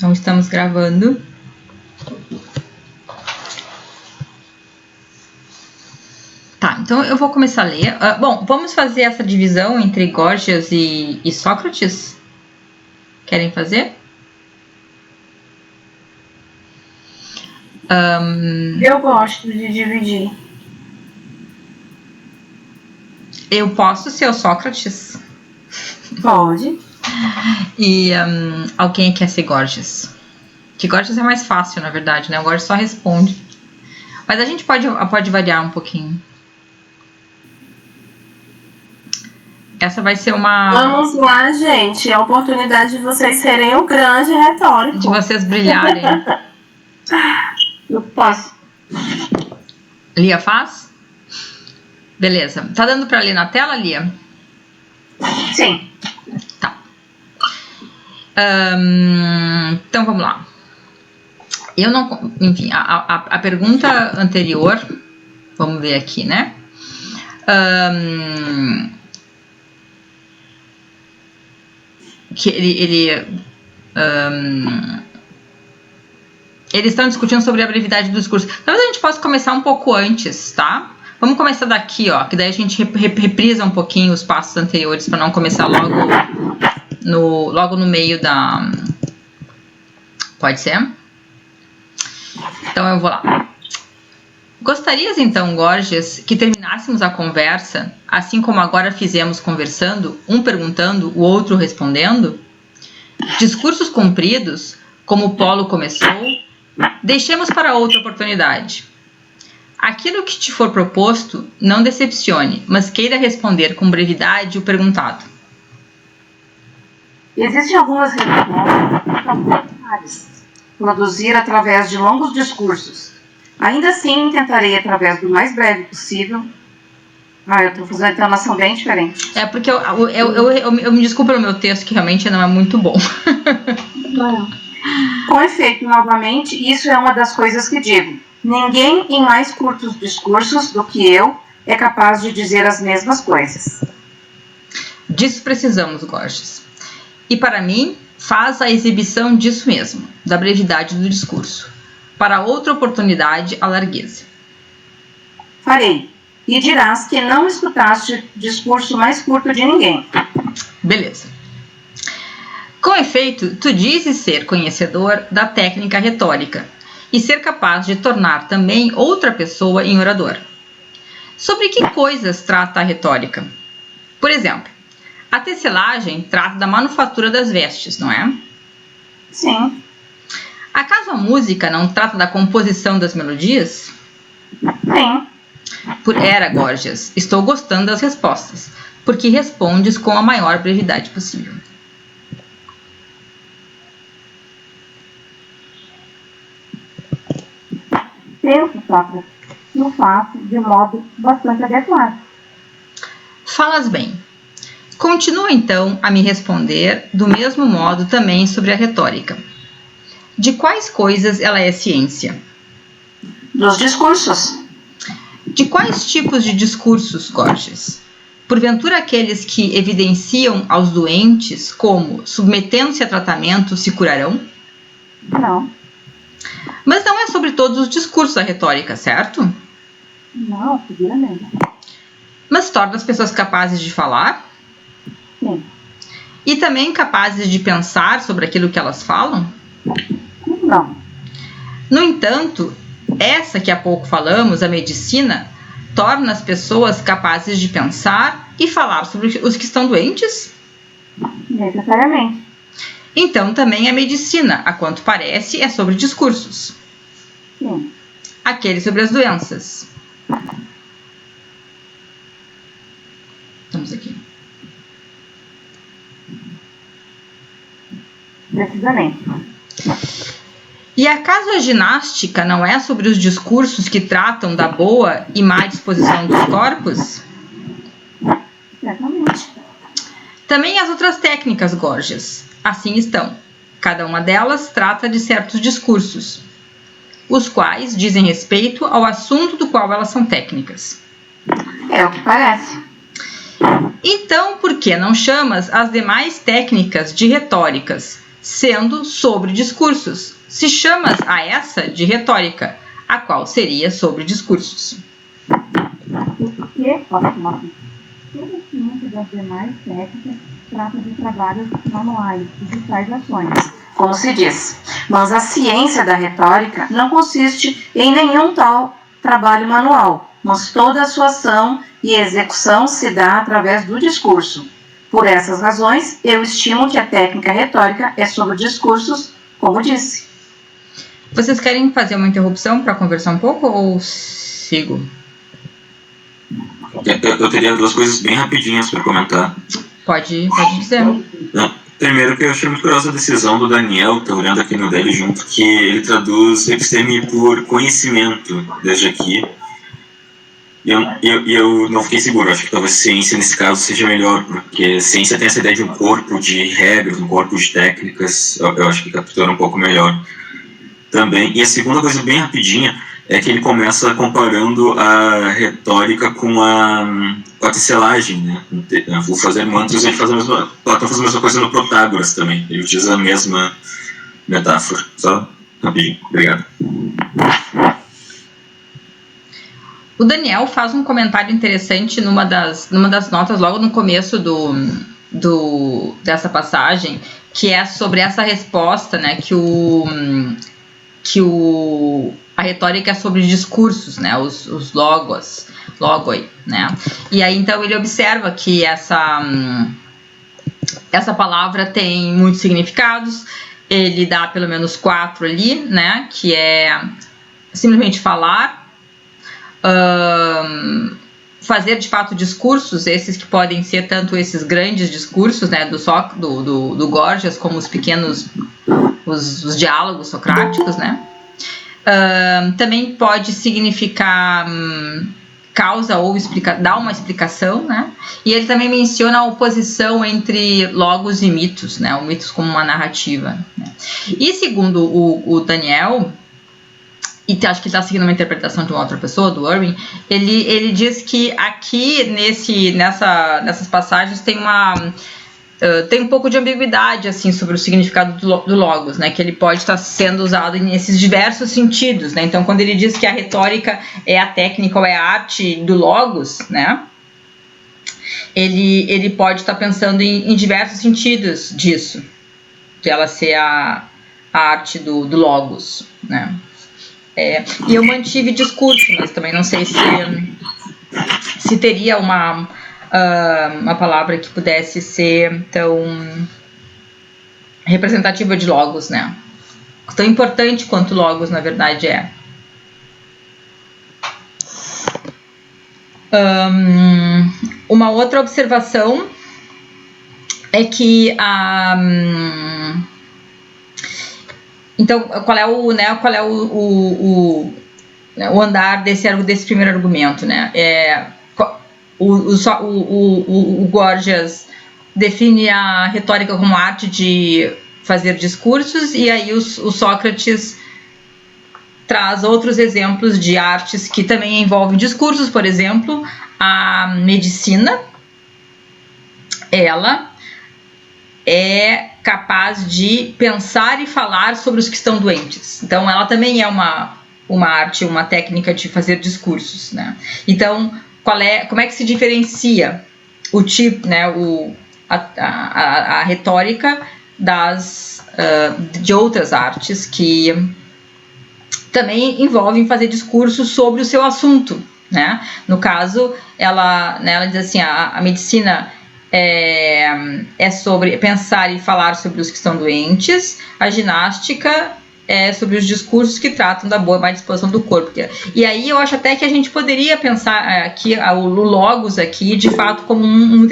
Então, estamos gravando. Tá, então eu vou começar a ler. Bom, vamos fazer essa divisão entre Górgias e Sócrates? Querem fazer? Eu gosto de dividir. Eu posso ser o Sócrates? Pode. E alguém quer ser Górgias? Que Górgias é mais fácil, na verdade, né? O Górgias só responde. Mas a gente pode variar um pouquinho. Essa vai ser uma... Vamos lá, gente. É a oportunidade de vocês serem o grande retórico. De vocês brilharem. Eu posso. Lia faz? Beleza. Tá dando pra ler na tela, Lia? Sim. Tá. Então vamos lá. Eu não... Enfim, a pergunta anterior... Vamos ver aqui, né? Que eles estão discutindo sobre a brevidade do discurso. Talvez a gente possa começar um pouco antes, tá? Vamos começar daqui, ó, que daí a gente reprisa um pouquinho os passos anteriores para não começar logo no meio da... Pode ser? Então eu vou lá. Gostarias então, Górgias, que terminássemos a conversa, assim como agora fizemos conversando, um perguntando, o outro respondendo? Discursos compridos, como o Polo começou, deixemos para outra oportunidade. Aquilo que te for proposto, não decepcione, mas queira responder com brevidade o perguntado. Existem algumas respostas produzir através de longos discursos. Ainda assim, tentarei através do mais breve possível. Eu estou fazendo uma entonação bem diferente. É porque eu me desculpo pelo meu texto, que realmente não é muito bom. Com efeito, novamente, isso é uma das coisas que digo. Ninguém em mais curtos discursos do que eu é capaz de dizer as mesmas coisas. Disso precisamos, Górgias. E para mim, faz a exibição disso mesmo, da brevidade do discurso. Para outra oportunidade, a largueza. Farei. E dirás que não escutaste discurso mais curto de ninguém. Beleza. Com efeito, tu dizes ser conhecedor da técnica retórica e ser capaz de tornar também outra pessoa em orador. Sobre que coisas trata a retórica? Por exemplo, a tecelagem trata da manufatura das vestes, não é? Sim. Acaso a música não trata da composição das melodias? Sim. Por era, Górgias, estou gostando das respostas, porque respondes com a maior brevidade possível. Penso, Sócrates, no fato de modo bastante adequado. Falas bem. Continua então a me responder do mesmo modo também sobre a retórica. De quais coisas ela é ciência? Dos discursos. De quais tipos de discursos, Górgias? Porventura aqueles que evidenciam aos doentes como, submetendo-se a tratamento, se curarão? Não. Mas não é sobre todos os discursos da retórica, certo? Não, seguramente. Mas torna as pessoas capazes de falar? Sim. E também capazes de pensar sobre aquilo que elas falam? Não. No entanto, essa que há pouco falamos, a medicina, torna as pessoas capazes de pensar e falar sobre os que estão doentes? Necessariamente. Então também a medicina, a quanto parece, é sobre discursos. Sim. Aquele sobre as doenças. Estamos aqui. Precisamente. E acaso a ginástica não é sobre os discursos que tratam da boa e má disposição dos corpos? Certamente. Também as outras técnicas, Górgias. Assim estão. Cada uma delas trata de certos discursos, os quais dizem respeito ao assunto do qual elas são técnicas. É o que parece. Então, por que não chamas as demais técnicas de retóricas, sendo sobre discursos. Se chamas a essa de retórica, a qual seria sobre discursos. Toda ciência das demais técnicas trata de trabalhos manuais e de tais ações, como se diz. Mas a ciência da retórica não consiste em nenhum tal trabalho manual, mas toda a sua ação e execução se dá através do discurso. Por essas razões, eu estimo que a técnica retórica é sobre discursos, como disse. Vocês querem fazer uma interrupção para conversar um pouco ou sigo? Eu teria duas coisas bem rapidinhas para comentar. Pode dizer. Primeiro, que eu achei muito curiosa a decisão do Daniel, estou olhando aqui no dele junto, que ele traduz episteme por conhecimento desde aqui. E eu não fiquei seguro, acho que talvez ciência nesse caso seja melhor, porque ciência tem essa ideia de um corpo de regras, um corpo de técnicas, eu acho que captura um pouco melhor também. E a segunda coisa bem rapidinha é que ele começa comparando a retórica com a tecelagem, né? O fazer mantras, ele faz a mesma, Platão faz a mesma coisa no Protágoras também, ele utiliza a mesma metáfora. Só rapidinho, obrigado. O Daniel faz um comentário interessante numa das notas logo no começo dessa passagem, que é sobre essa resposta, né, a retórica é sobre discursos, né, os logoi, né, e aí então ele observa que essa palavra tem muitos significados, ele dá pelo menos 4 ali, né, que é simplesmente falar, fazer de fato discursos, esses que podem ser tanto esses grandes discursos, né, do Gorgias, como os pequenos, os diálogos socráticos, né. Também pode significar causa ou dar uma explicação, né, e ele também menciona a oposição entre logos e mitos, né, o mitos como uma narrativa, né. E segundo o Daniel, e acho que ele está seguindo uma interpretação de uma outra pessoa, do Irving, ele diz que aqui nessas passagens tem um pouco de ambiguidade assim, sobre o significado do logos, né, que ele pode estar sendo usado nesses diversos sentidos, né, então quando ele diz que a retórica é a técnica ou é a arte do logos, né, ele pode estar pensando em diversos sentidos disso, de ela ser a arte do logos, né. E eu mantive discurso, mas também não sei se teria uma palavra que pudesse ser tão representativa de logos, né? Tão importante quanto logos, na verdade, é. Uma outra observação é que então, qual é o andar desse primeiro argumento, né? O Gorgias define a retórica como a arte de fazer discursos, e aí o Sócrates traz outros exemplos de artes que também envolvem discursos. Por exemplo, a medicina, ela é capaz de pensar e falar sobre os que estão doentes. Então, ela também é uma arte, uma técnica de fazer discursos, né? Então, como é que se diferencia o tipo, né, a retórica de outras artes que também envolvem fazer discursos sobre o seu assunto, né? No caso, ela diz assim, a medicina é sobre pensar e falar sobre os que estão doentes, a ginástica é sobre os discursos que tratam da boa e má disposição do corpo. E aí eu acho até que a gente poderia pensar aqui o logos aqui, de fato, como numa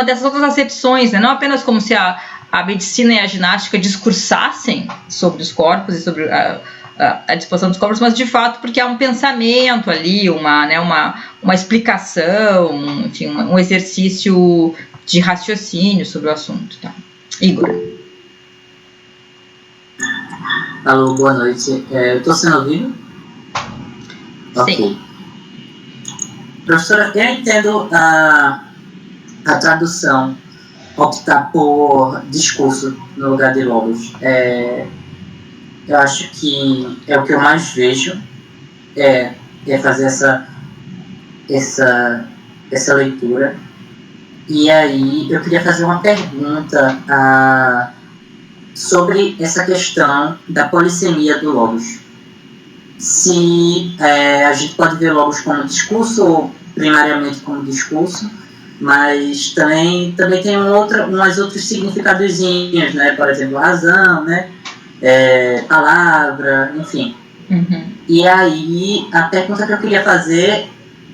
dessas outras acepções, né? Não apenas como se a medicina e a ginástica discursassem sobre os corpos e sobre a disposição dos corpos, mas de fato porque há um pensamento ali, uma explicação, enfim, um exercício de raciocínio sobre o assunto, tá? Igor. Alô, boa noite. Estou sendo ouvido? Sim. Ok. Professora, eu entendo a tradução optar por discurso no lugar de logos. Eu acho que é o que eu mais vejo, é fazer essa leitura. E aí eu queria fazer uma pergunta sobre essa questão da polissemia do logos. Se a gente pode ver logos como discurso, ou primariamente como discurso, mas também tem umas outros significadozinhos, né? Por exemplo, razão, né? Palavra, enfim. Uhum. E aí, a pergunta que eu queria fazer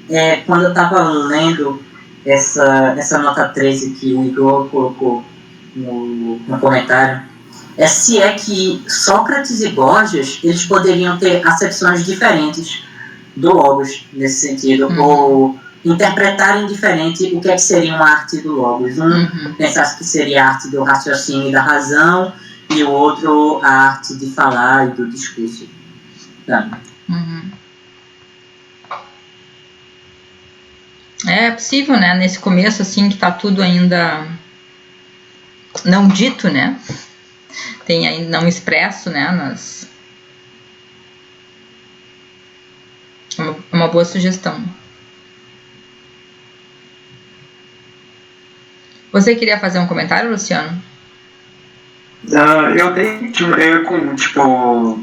é, quando eu estava lendo essa nota 13 que o Igor colocou no comentário, se é que Sócrates e Borges, eles poderiam ter acepções diferentes do logos, nesse sentido, ou interpretarem diferente o que é que seria uma arte do logos. Pensasse que seria a arte do raciocínio e da razão, e o outro a arte de falar e do discurso. Tá. É possível, né? Nesse começo, assim, que tá tudo ainda não dito, né? Tem ainda não expresso, né? É uma boa sugestão. Você queria fazer um comentário, Luciano? Eu até,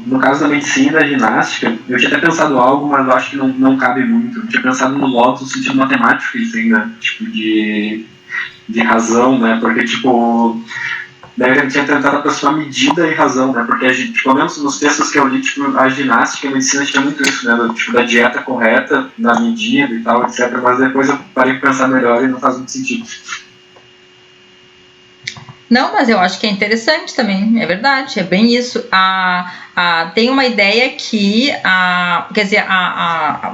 no caso da medicina, da ginástica, eu tinha até pensado algo, mas eu acho que não cabe muito. Eu tinha pensado no logos no sentido matemático que tem, né? De razão, né? Porque, daí eu tinha tentado aproximar medida e razão, né? Porque, pelo menos nos textos que eu li, a ginástica e a medicina tinha muito isso, né? Da dieta correta, da medida e tal, etc. Mas depois eu parei para pensar melhor e não faz muito sentido. Não, mas eu acho que é interessante também, é verdade, é bem isso. Tem uma ideia que, quer dizer,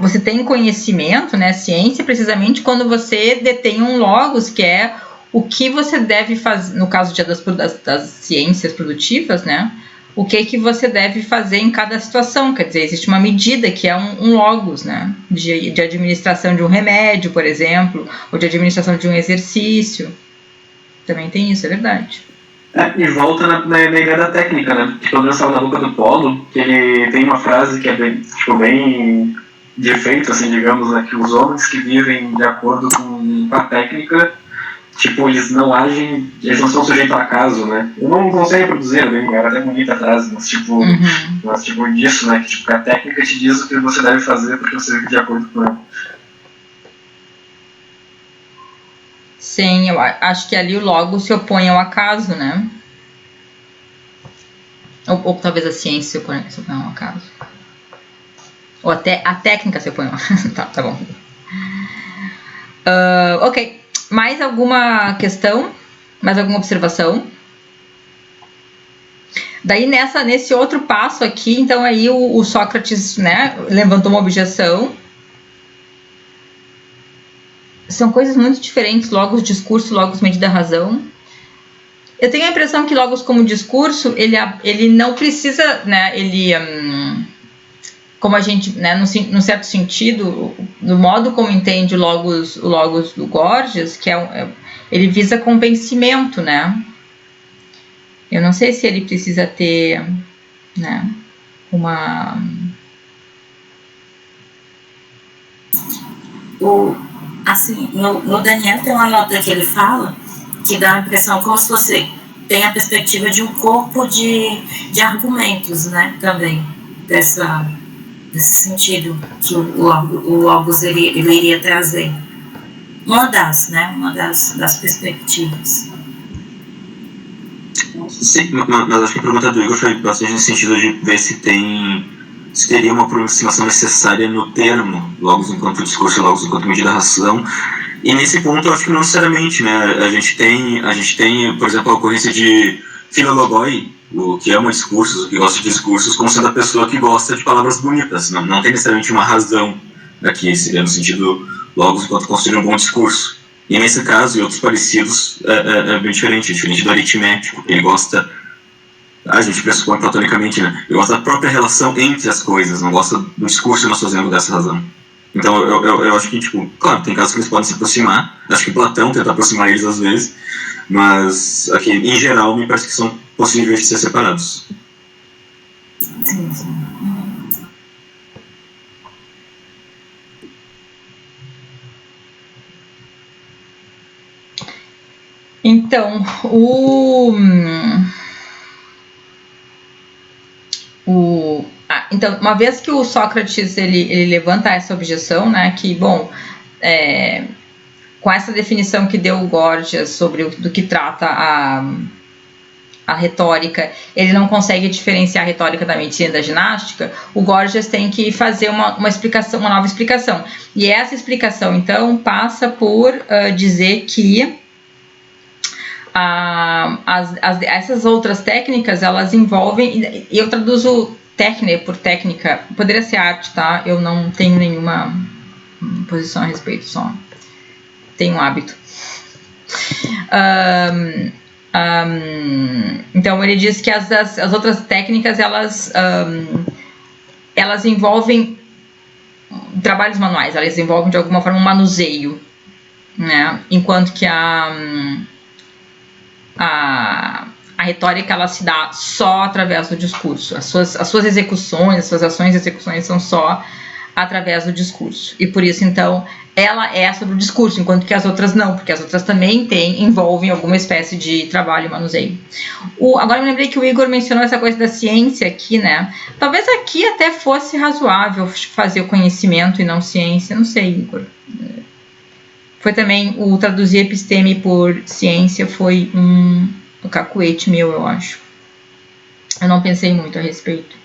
você tem conhecimento, né, ciência, precisamente quando você detém um logos, que é o que você deve fazer, no caso das ciências produtivas, né, o que você deve fazer em cada situação. Quer dizer, existe uma medida que é um logos, né, de administração de um remédio, por exemplo, ou de administração de um exercício. Também tem isso, é verdade. E volta na ideia da técnica, né? Que pelo menos estava na boca do Polo, que ele tem uma frase que é bem de efeito, assim, digamos, né? Que os homens que vivem de acordo com a técnica, eles não agem, eles não são sujeitos ao acaso, né? Eu não sei reproduzir, era até bonita a frase, mas disso, né? Que a técnica te diz o que você deve fazer porque você vive de acordo com ela. Sim, eu acho que ali o logos se opõe ao acaso, né? Ou talvez a ciência se oponha ao acaso. Ou até a técnica se opõe ao acaso. Tá bom. Ok. Mais alguma questão? Mais alguma observação? Daí nesse outro passo aqui, então aí o Sócrates, né, levantou uma objeção. São coisas muito diferentes, logos discurso, logos medida razão. Eu tenho a impressão que logos como discurso, ele não precisa, né, como a gente, né, num certo sentido, no modo como entende o logos do Gorgias, que ele visa convencimento, né? Eu não sei se ele precisa ter, né, Assim, no Daniel tem uma nota que ele fala que dá a impressão como se você tem a perspectiva de um corpo de argumentos, né, também, desse sentido que o Logos ele iria trazer. Uma das perspectivas. Sim, mas acho que a pergunta do Igor foi bastante no sentido de ver se teria uma aproximação necessária no termo, logos enquanto discurso, logos enquanto medida razão. E nesse ponto eu acho que não necessariamente, né? A gente tem, por exemplo, a ocorrência de filologoi, o que ama discursos, o que gosta de discursos, como sendo a pessoa que gosta de palavras bonitas. Não tem necessariamente uma razão aqui, seria no sentido logos enquanto construir um bom discurso. E nesse caso, e outros parecidos, é bem diferente do aritmético. Ele gosta, a gente pressupõe platonicamente, né? Ele gosta da própria relação entre as coisas, não gosta do discurso nós fazendo dessa razão. Então eu acho que, claro, tem casos que eles podem se aproximar. Acho que Platão tenta aproximar eles às vezes, Mas, aqui, em geral, me parece que são possíveis de ser separados. Sim. Então, então, uma vez que o Sócrates ele levanta essa objeção, né, que, bom, com essa definição que deu o Gorgias sobre do que trata a retórica, ele não consegue diferenciar a retórica da medicina e da ginástica, o Gorgias tem que fazer uma explicação, uma nova explicação. E essa explicação, então, passa por dizer que essas outras técnicas, elas envolvem, e eu traduzo técnica por técnica, poderia ser arte, tá? Eu não tenho nenhuma posição a respeito, só tenho um hábito. Então ele diz que as outras técnicas, elas envolvem trabalhos manuais, elas envolvem de alguma forma um manuseio, né? Enquanto que a retórica, ela se dá só através do discurso. As suas execuções, as suas ações e execuções são só através do discurso. E por isso, então, ela é sobre o discurso, enquanto que as outras não, porque as outras também envolvem alguma espécie de trabalho e manuseio. Agora eu me lembrei que o Igor mencionou essa coisa da ciência aqui, né? Talvez aqui até fosse razoável fazer o conhecimento e não ciência, não sei, Igor. Foi também o traduzir episteme por ciência, foi um cacuete meu, eu acho. Eu não pensei muito a respeito.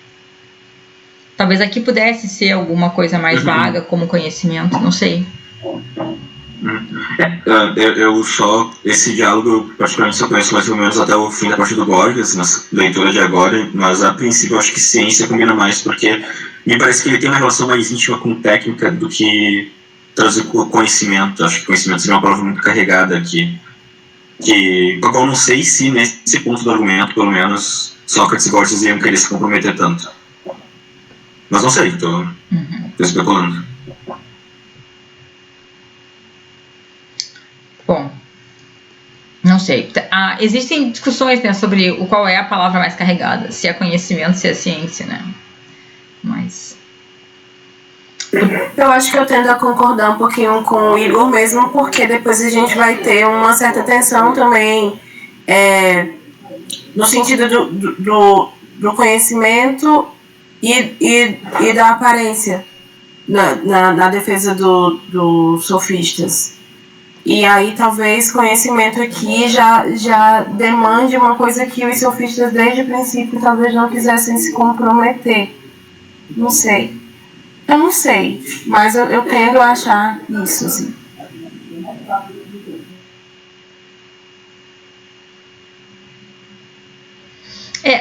Talvez aqui pudesse ser alguma coisa mais vaga, como conhecimento, não sei. Eu só, esse diálogo, eu particularmente só conheço mais ou menos até o fim da parte do Gorgias, na leitura de agora, mas a princípio eu acho que ciência combina mais, porque me parece que ele tem uma relação mais íntima com técnica do que trazer conhecimento. Acho que conhecimento seria uma prova muito carregada aqui, com a qual eu não sei se nesse ponto do argumento, pelo menos, Sócrates e Gorgias iam querer se comprometer tanto. Mas não sei, tô especulando. Bom, não sei. Existem discussões, né, sobre qual é a palavra mais carregada, se é conhecimento, se é ciência, né? Mas eu acho que eu tendo a concordar um pouquinho com o Igor mesmo, porque depois a gente vai ter uma certa tensão também no sentido do conhecimento e da aparência na defesa dos sofistas. E aí talvez conhecimento aqui já demande uma coisa que os sofistas desde o princípio talvez não quisessem se comprometer. Não sei. Eu não sei, mas eu tendo a achar isso, assim.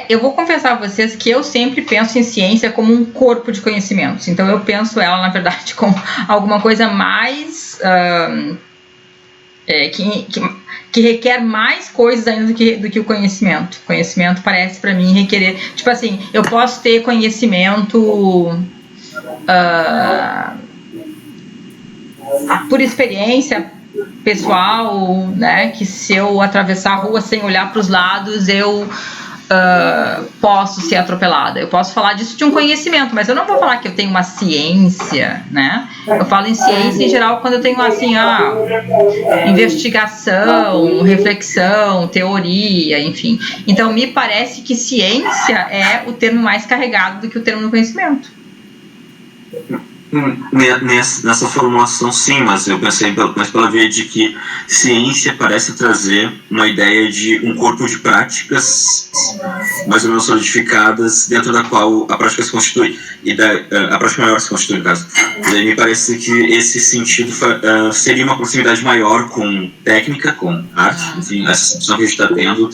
Eu vou confessar a vocês que eu sempre penso em ciência como um corpo de conhecimentos. Então eu penso ela, na verdade, como alguma coisa mais que requer mais coisas ainda do que o conhecimento. O conhecimento parece para mim requerer, tipo assim, eu posso ter conhecimento por experiência pessoal, né, que se eu atravessar a rua sem olhar para os lados, eu posso ser atropelada. Eu posso falar disso de um conhecimento, mas eu não vou falar que eu tenho uma ciência, né? Eu falo em ciência em geral quando eu tenho assim, investigação, reflexão, teoria, enfim. Então me parece que ciência é o termo mais carregado do que o termo do conhecimento. Nessa formulação sim, mas eu pensei mais pela via de que ciência parece trazer uma ideia de um corpo de práticas mais ou menos solidificadas, dentro da qual a prática se constitui, e a prática maior se constitui, no caso. Daí me parece que esse sentido seria uma proximidade maior com técnica, com arte, enfim, essa discussão que a gente está tendo,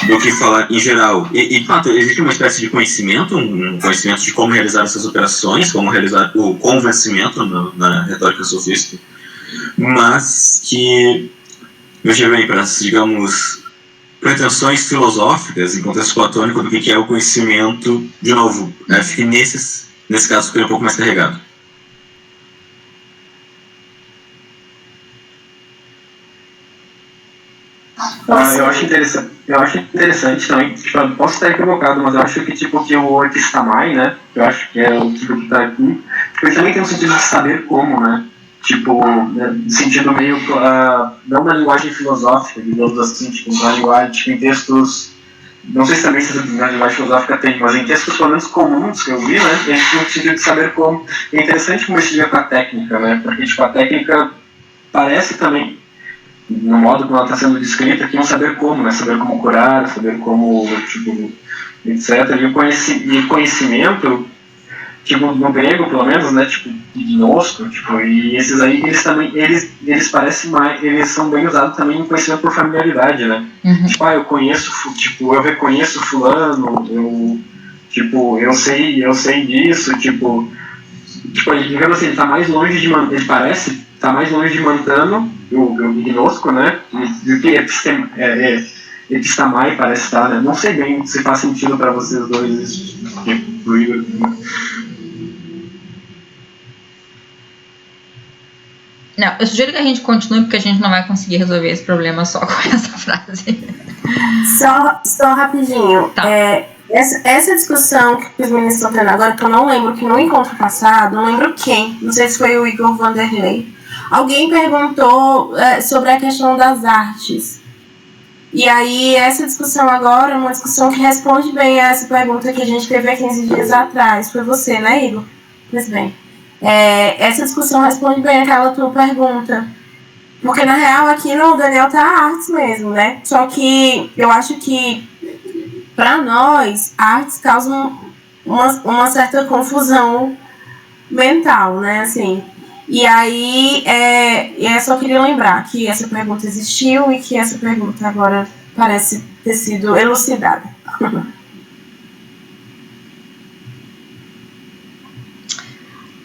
do que falar em geral. E de fato, existe uma espécie de conhecimento, um conhecimento de como realizar essas operações, como realizar o convencimento na retórica sofista, mas que, veja bem, para, digamos, pretensões filosóficas, em contexto platônico, do que é o conhecimento, de novo, acho que nesse caso ficaria um pouco mais carregado. eu acho interessante também, tipo, eu posso estar equivocado, mas eu acho que, tipo, que o Epistamai, né, que eu acho que é o tipo que está aqui, tipo, ele também tem um sentido de saber como, né, tipo, no sentido meio, não na linguagem filosófica, digamos assim, tipo, na linguagem, tipo, em textos, não sei se também na linguagem filosófica tem, mas em textos pelo menos comuns que eu vi, né, tem um sentido de saber como. É interessante como isso liga com a técnica, né, porque, tipo, a técnica parece também, no modo como ela está sendo descrita, que é um saber como, né? Saber como curar, saber como, tipo, etc. E o conhecimento, tipo, no grego, pelo menos, né? Tipo, gnosko, tipo, e esses aí, eles também, eles parecem mais, eles são bem usados também em conhecimento por familiaridade, né? Tipo, eu conheço, tipo, eu reconheço fulano, eu sei disso, tipo, digamos assim, ele tá mais longe de, ele parece tá mais longe de Mantano, o gnosco, né, do que Epistamai parece estar, né, não sei bem se faz sentido para vocês dois tipo, Não, eu sugiro que a gente continue, porque a gente não vai conseguir resolver esse problema só com essa frase. Só rapidinho. Tá. Essa discussão que os meninos estão tendo agora, que eu não lembro, que no encontro passado, não lembro quem, não sei se foi o Igor Vanderlei, alguém perguntou sobre a questão das artes. E aí, essa discussão agora é uma discussão que responde bem a essa pergunta que a gente teve há 15 dias atrás. Foi você, né, Igor? Pois bem. Essa discussão responde bem àquela tua pergunta. Porque, na real, aqui no Daniel tá artes mesmo, né? Só que eu acho que, para nós, artes causam uma certa confusão mental, né? Assim, e aí, eu só queria lembrar que essa pergunta existiu e que essa pergunta agora parece ter sido elucidada.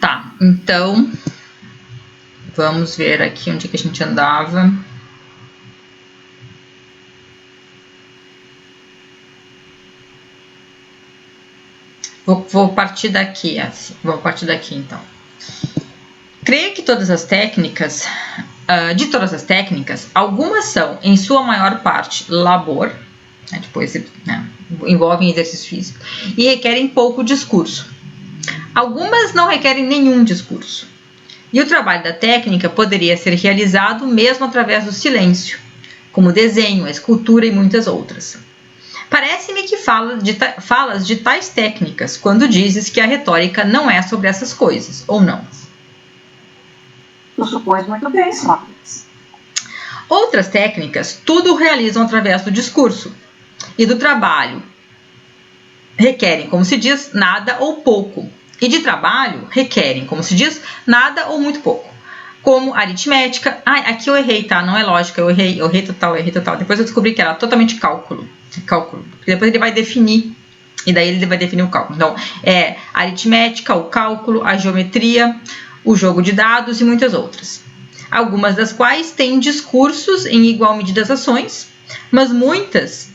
Tá, então, vamos ver aqui onde que a gente andava. Vou partir daqui, assim. Vou partir daqui, então. Creio que todas as técnicas, de todas as técnicas, algumas são, em sua maior parte, labor, né, depois, né, envolvem exercício físico, e requerem pouco discurso. Algumas não requerem nenhum discurso. E o trabalho da técnica poderia ser realizado mesmo através do silêncio, como o desenho, a escultura e muitas outras. Parece-me que falas de tais técnicas quando dizes que a retórica não é sobre essas coisas, ou não? Tu supões muito bem, Sócrates. Outras técnicas tudo realizam através do discurso e do trabalho. Requerem, como se diz, nada ou pouco. E de trabalho requerem, como se diz, nada ou muito pouco. Como aritmética. Aqui eu errei, tá? Não é lógica, eu errei total. Depois eu descobri que era totalmente cálculo. Depois ele vai definir, e daí ele vai definir o cálculo. Então, aritmética, o cálculo, a geometria, o jogo de dados e muitas outras. Algumas das quais têm discursos em igual medida as ações, mas muitas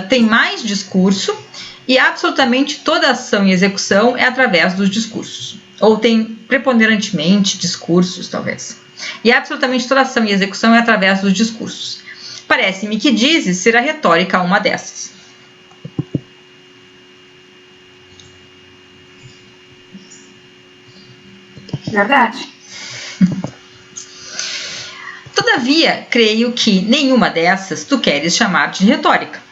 têm mais discurso e absolutamente toda ação e execução é através dos discursos. Ou tem preponderantemente discursos, talvez. E absolutamente toda ação e execução é através dos discursos. Parece-me que dizes ser a retórica uma dessas. Verdade. Todavia, creio que nenhuma dessas tu queres chamar de retórica.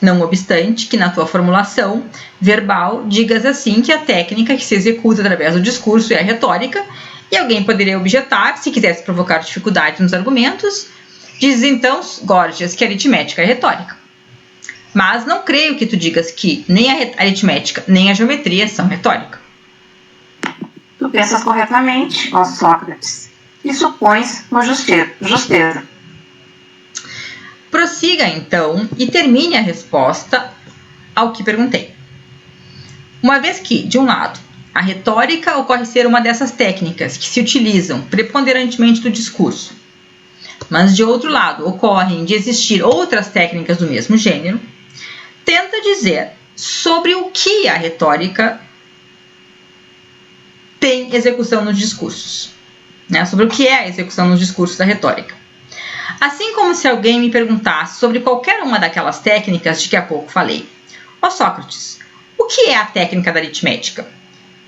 Não obstante que na tua formulação verbal digas assim que a técnica que se executa através do discurso é a retórica, e alguém poderia objetar, se quisesse provocar dificuldade nos argumentos, diz então, Gorgias, que a aritmética é retórica. Mas não creio que tu digas que nem a aritmética nem a geometria são retórica. Tu pensas corretamente, ó Sócrates, e supões uma justeza. Prossiga, então, e termine a resposta ao que perguntei. Uma vez que, de um lado, a retórica ocorre ser uma dessas técnicas que se utilizam preponderantemente do discurso, mas, de outro lado, ocorrem de existir outras técnicas do mesmo gênero, tenta dizer sobre o que a retórica tem execução nos discursos, né? Sobre o que é a execução nos discursos da retórica. Assim como se alguém me perguntasse sobre qualquer uma daquelas técnicas de que há pouco falei. Ó Sócrates, o que é a técnica da aritmética?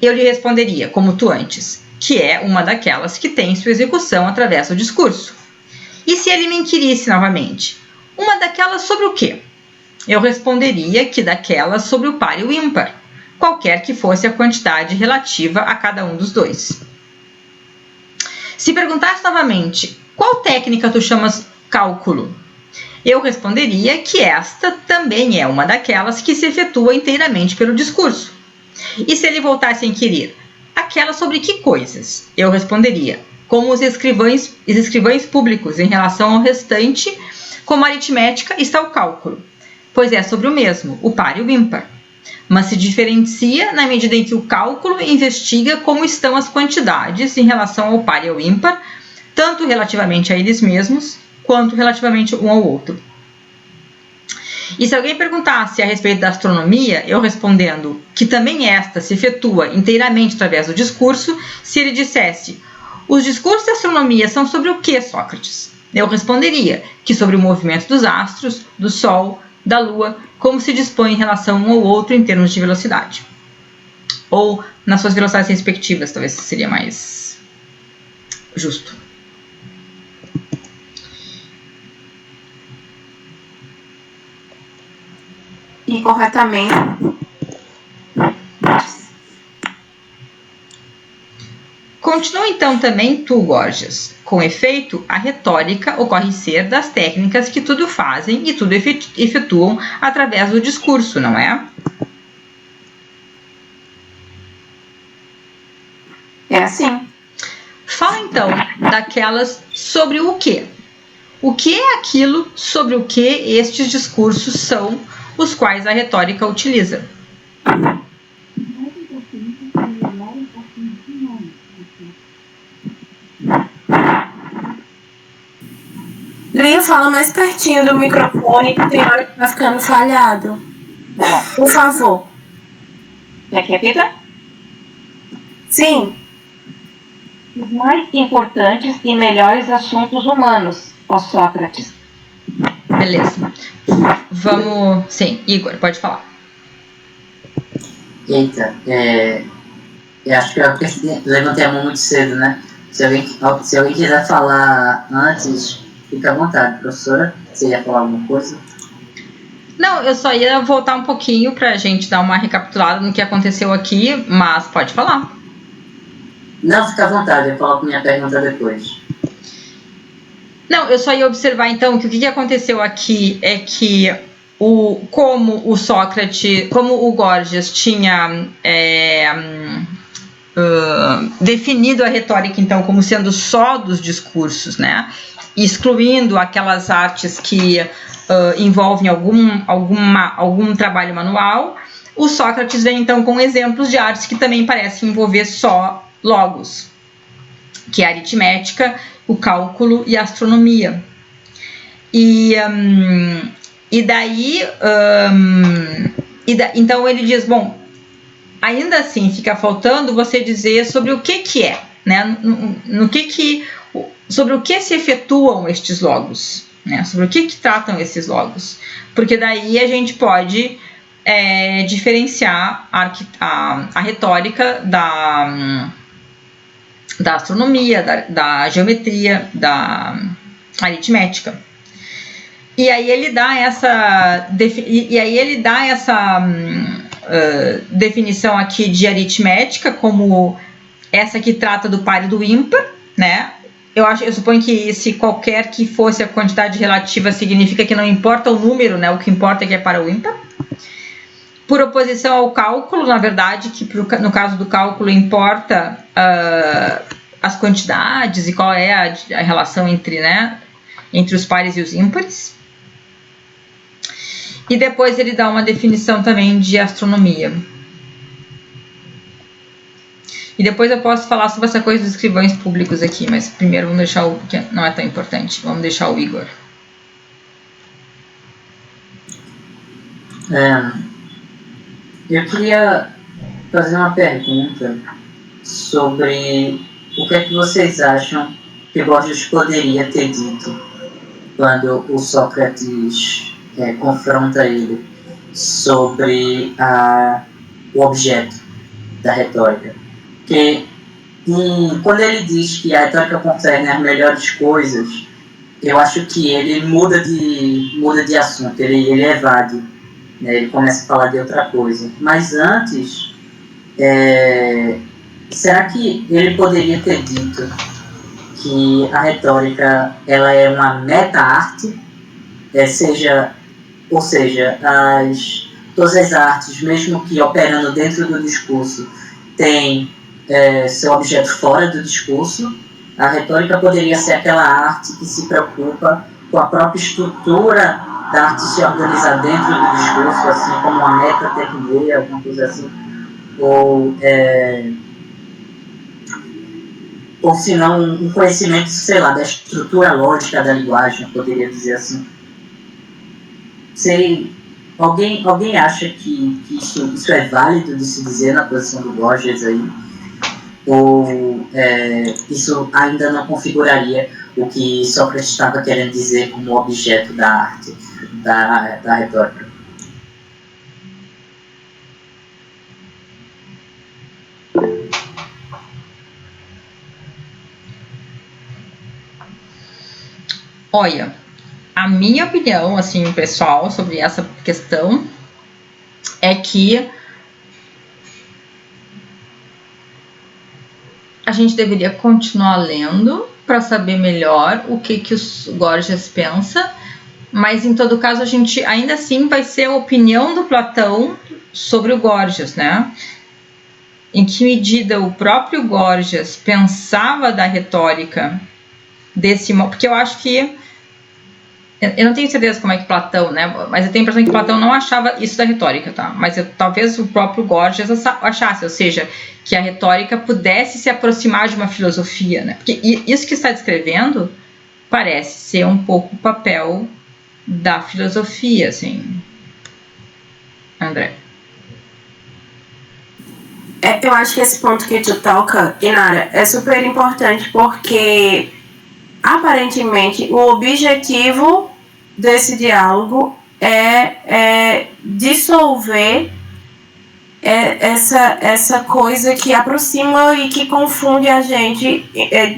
Eu lhe responderia, como tu antes, que é uma daquelas que tem sua execução através do discurso. E se ele me inquirisse novamente, uma daquelas sobre o quê? Eu responderia que daquelas sobre o par e o ímpar, qualquer que fosse a quantidade relativa a cada um dos dois. Se perguntasse novamente, qual técnica tu chamas cálculo? Eu responderia que esta também é uma daquelas que se efetua inteiramente pelo discurso. E se ele voltasse a inquirir, aquela sobre que coisas? Eu responderia, como os escrivães públicos em relação ao restante, como a aritmética está o cálculo, pois é sobre o mesmo, o par e o ímpar. Mas se diferencia na medida em que o cálculo investiga como estão as quantidades em relação ao par e ao ímpar, tanto relativamente a eles mesmos, quanto relativamente um ao outro. E se alguém perguntasse a respeito da astronomia, eu respondendo que também esta se efetua inteiramente através do discurso, se ele dissesse, os discursos de astronomia são sobre o que, Sócrates? Eu responderia que sobre o movimento dos astros, do Sol, da Lua, como se dispõe em relação um ao outro em termos de velocidade. Ou nas suas velocidades respectivas, talvez seria mais justo. E corretamente. Continua então também tu, Gorgias. Com efeito, a retórica ocorre ser das técnicas que tudo fazem e tudo efetuam através do discurso, não é? É assim. Fala então daquelas sobre o quê? O que é aquilo sobre o que estes discursos são, os quais a retórica utiliza? Lê, fala mais pertinho do microfone que tem hora que tá ficando falhado. Por favor. Quer que repita? Sim. Os mais importantes e melhores assuntos humanos, ó Sócrates. Beleza. Vamos... Sim, Igor, pode falar. Eita, eu acho que eu levantei a mão muito cedo, né? Se alguém quiser falar antes, fica à vontade, professora. Você ia falar alguma coisa? Não, eu só ia voltar um pouquinho pra gente dar uma recapitulada no que aconteceu aqui, mas pode falar. Não, fica à vontade, eu coloco minha pergunta depois. Não, eu só ia observar então que o que aconteceu aqui é que como o Gorgias tinha definido a retórica então como sendo só dos discursos, né? Excluindo aquelas artes que envolvem algum trabalho manual, o Sócrates vem então com exemplos de artes que também parecem envolver só logos, que é a aritmética, o cálculo e a astronomia. Então ele diz, bom, ainda assim fica faltando você dizer sobre o que é, né? Sobre o que se efetuam estes logos, né? Sobre o que tratam esses logos, porque daí a gente pode diferenciar a retórica da astronomia, da geometria, da aritmética. E aí ele dá essa definição aqui de aritmética como essa que trata do par e do ímpar, né? Eu suponho que se qualquer que fosse a quantidade relativa significa que não importa o número, né? O que importa é que é para o ímpar. Por oposição ao cálculo, na verdade, que no caso do cálculo importa as quantidades e qual é a relação entre os pares e os ímpares. E depois ele dá uma definição também de astronomia. E depois eu posso falar sobre essa coisa dos escrivães públicos aqui, mas primeiro vamos deixar que não é tão importante, vamos deixar o Igor. Eu queria fazer uma pergunta sobre o que é que vocês acham que Borges poderia ter dito quando o Sócrates confronta ele sobre o objeto da retórica. Que quando ele diz que a retórica concerne as melhores coisas, eu acho que ele muda de assunto, ele evade, né? Ele começa a falar de outra coisa. Mas antes, será que ele poderia ter dito que a retórica ela é uma meta-arte, ou seja, todas as artes, mesmo que operando dentro do discurso, têm seu objeto fora do discurso? A retórica poderia ser aquela arte que se preocupa com a própria estrutura da arte se organizar dentro do discurso, assim como uma meta-tecnia, alguma coisa assim, ou se não um conhecimento, sei lá, da estrutura lógica da linguagem, eu poderia dizer assim. Alguém acha que isso é válido de se dizer na posição do Gorgias aí? Ou isso ainda não configuraria o que Sócrates estava querendo dizer como objeto da arte, da retórica? Olha, a minha opinião, assim, pessoal, sobre essa questão é que a gente deveria continuar lendo para saber melhor o que o Gorgias pensa, mas em todo caso a gente ainda assim vai ser a opinião do Platão sobre o Gorgias, né? Em que medida o próprio Gorgias pensava da retórica desse modo, porque eu acho que eu não tenho certeza como é que Platão, né? Mas eu tenho a impressão que Platão não achava isso da retórica, tá? Mas talvez o próprio Gorgias achasse, ou seja, que a retórica pudesse se aproximar de uma filosofia, né? Porque isso que está descrevendo parece ser um pouco o papel da filosofia, assim. André. Eu acho que esse ponto que tu toca, Inara, é super importante porque aparentemente o objetivo desse diálogo é dissolver essa coisa que aproxima e que confunde a gente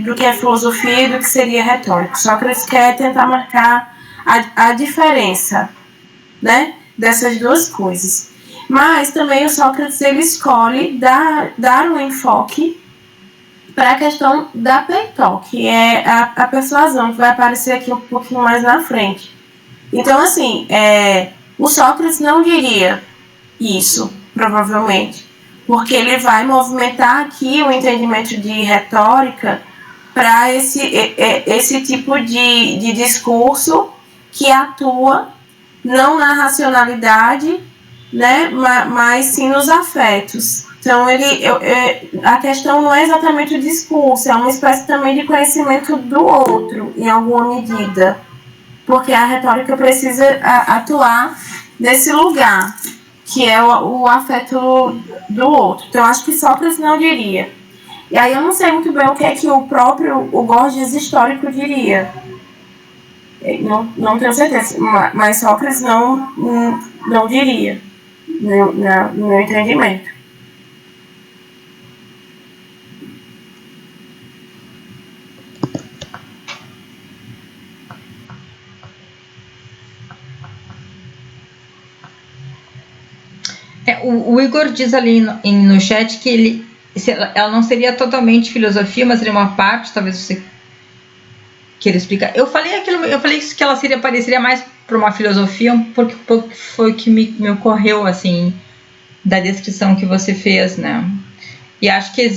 do que é filosofia e do que seria retórica. Sócrates quer tentar marcar a diferença, né, dessas duas coisas. Mas também o Sócrates ele escolhe dar um enfoque para a questão da Pleitó, que é a persuasão, que vai aparecer aqui um pouquinho mais na frente. Então, assim, o Sócrates não diria isso, provavelmente, porque ele vai movimentar aqui o entendimento de retórica para esse tipo de discurso que atua não na racionalidade, né, mas sim nos afetos. Então, a questão não é exatamente o discurso, é uma espécie também de conhecimento do outro, em alguma medida. Porque a retórica precisa atuar nesse lugar, que é o afeto do outro. Então, acho que Sócrates não diria. E aí eu não sei muito bem o que é que o Gorgias histórico diria. Não tenho certeza, mas Sócrates não diria, no meu entendimento. O Igor diz ali no chat que ela não seria totalmente filosofia, mas seria uma parte, talvez você queira explicar. Eu falei que ela pareceria mais para uma filosofia, porque foi o que me ocorreu, assim, da descrição que você fez, né? E acho que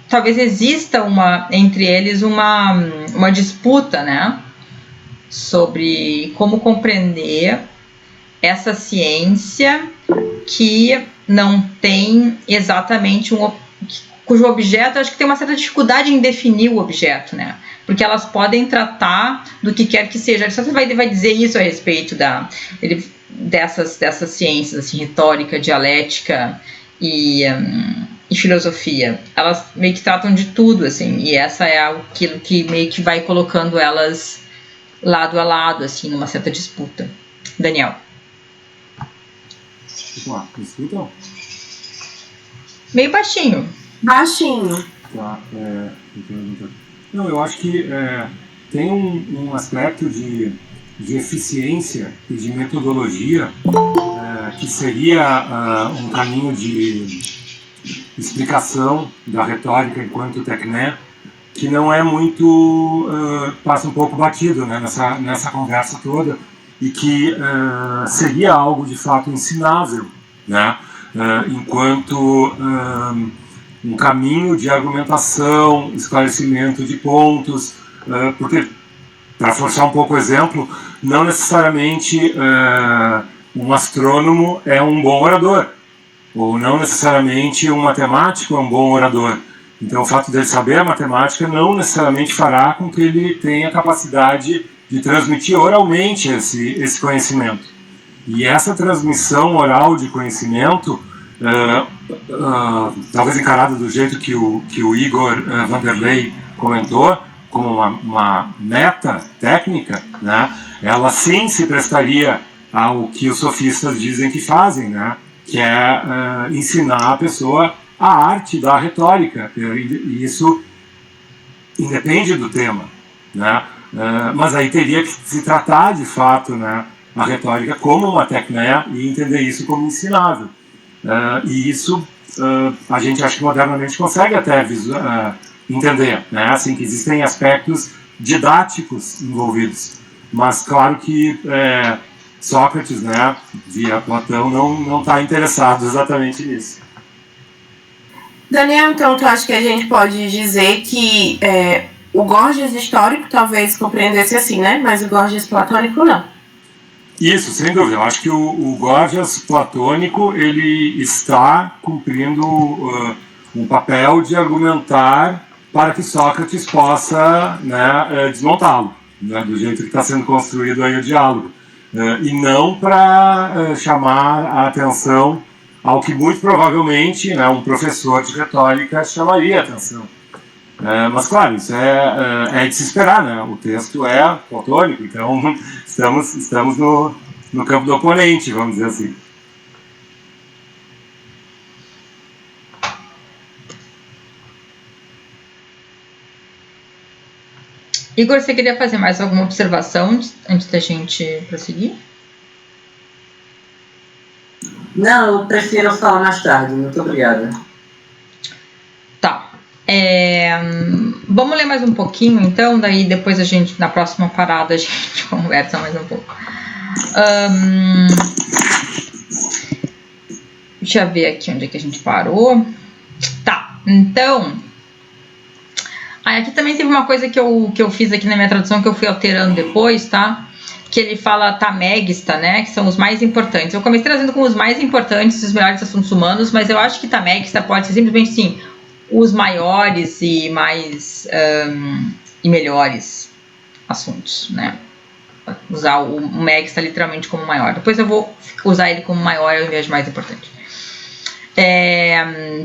talvez exista entre eles uma disputa, né? Sobre como compreender essa ciência que não tem exatamente cujo objeto, acho que tem uma certa dificuldade em definir o objeto, né? Porque elas podem tratar do que quer que seja. Você vai dizer isso a respeito dessas ciências, assim, retórica, dialética e filosofia. Elas meio que tratam de tudo, assim, e essa é aquilo que meio que vai colocando elas lado a lado, assim, numa certa disputa. Daniel. Vamos lá, me escutam? Meio baixinho. Baixinho. Tá, não, eu acho que tem um aspecto de eficiência e de metodologia que seria um caminho de explicação da retórica enquanto tecné, que não é muito, passa um pouco batido, né, nessa conversa toda, e que seria algo de fato ensinável, né, enquanto um caminho de argumentação, esclarecimento de pontos, porque, para forçar um pouco o exemplo, não necessariamente um astrônomo é um bom orador, ou não necessariamente um matemático é um bom orador. Então, o fato dele saber a matemática não necessariamente fará com que ele tenha capacidade de transmitir oralmente esse conhecimento. E essa transmissão oral de conhecimento, talvez encarada do jeito que o Igor Vanderlei comentou, como uma meta técnica, né, ela sim se prestaria ao que os sofistas dizem que fazem, né, que é ensinar a pessoa a arte da retórica, e isso independe do tema, né? Mas aí teria que se tratar de fato, né, a retórica como uma tecné e entender isso como ensinável. E isso a gente acho que modernamente consegue até entender, né? Assim, que existem aspectos didáticos envolvidos, mas claro que Sócrates, né, via Platão, não está interessado exatamente nisso. Daniel, então tu acha que a gente pode dizer que o Górgias histórico talvez compreendesse assim, né? Mas o Górgias platônico não. Isso, sem dúvida. Eu acho que o Górgias platônico ele está cumprindo um papel de argumentar para que Sócrates possa, né, desmontá-lo, né, do jeito que está sendo construído aí o diálogo. E não para chamar a atenção ao que muito provavelmente, né, um professor de retórica chamaria a atenção. Mas claro, isso é de se esperar, né? O texto é platônico, então estamos no campo do oponente, vamos dizer assim. Igor, você queria fazer mais alguma observação antes da gente prosseguir? Não, eu prefiro falar mais tarde. Muito obrigada. Tá. Vamos ler mais um pouquinho, então, daí depois a gente, na próxima parada, a gente conversa mais um pouco. Deixa eu ver aqui onde é que a gente parou. Tá, então... aqui também teve uma coisa que eu fiz aqui na minha tradução, que eu fui alterando depois, tá? Que ele fala tamegista, né? Que são os mais importantes. Eu comecei trazendo como os mais importantes, os melhores assuntos humanos, mas eu acho que tamegista pode ser simplesmente, sim, os maiores e mais e melhores assuntos, né? Usar o megista literalmente como maior. Depois eu vou usar ele como maior ao invés de mais importante.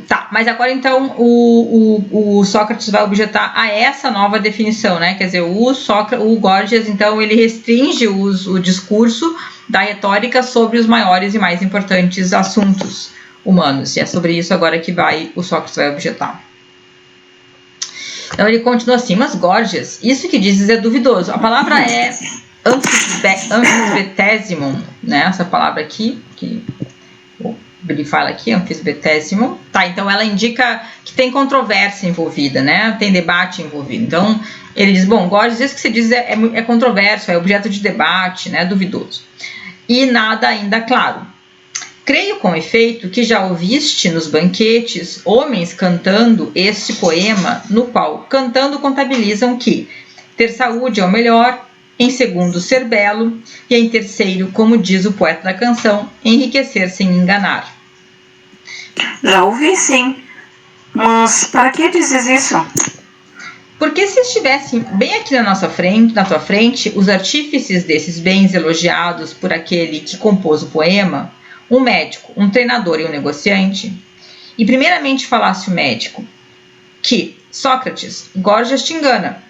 Tá, mas agora então o Sócrates vai objetar a essa nova definição, né? Quer dizer, o Górgias, então, ele restringe o discurso da retórica sobre os maiores e mais importantes assuntos humanos, e é sobre isso agora que o Sócrates vai objetar. Então ele continua assim: mas Górgias, isso que dizes é duvidoso. A palavra é amfisbetésimon, né? Essa palavra aqui, que ele fala aqui, amfisbetésimon. Tá, então ela indica que tem controvérsia envolvida, né? Tem debate envolvido. Então ele diz: bom, Górgias, isso que você diz é controverso, é objeto de debate, né? Duvidoso. E nada ainda claro. Creio, com efeito, que já ouviste nos banquetes homens cantando este poema, no qual, cantando, contabilizam que ter saúde é o melhor, em segundo, ser belo, e em terceiro, como diz o poeta da canção, enriquecer sem enganar. Já ouvi, sim. Mas para que dizes isso? Porque se estivessem bem aqui na tua frente, os artífices desses bens elogiados por aquele que compôs o poema, um médico, um treinador e um negociante, e primeiramente falasse o médico que, Sócrates, Górgias te engana.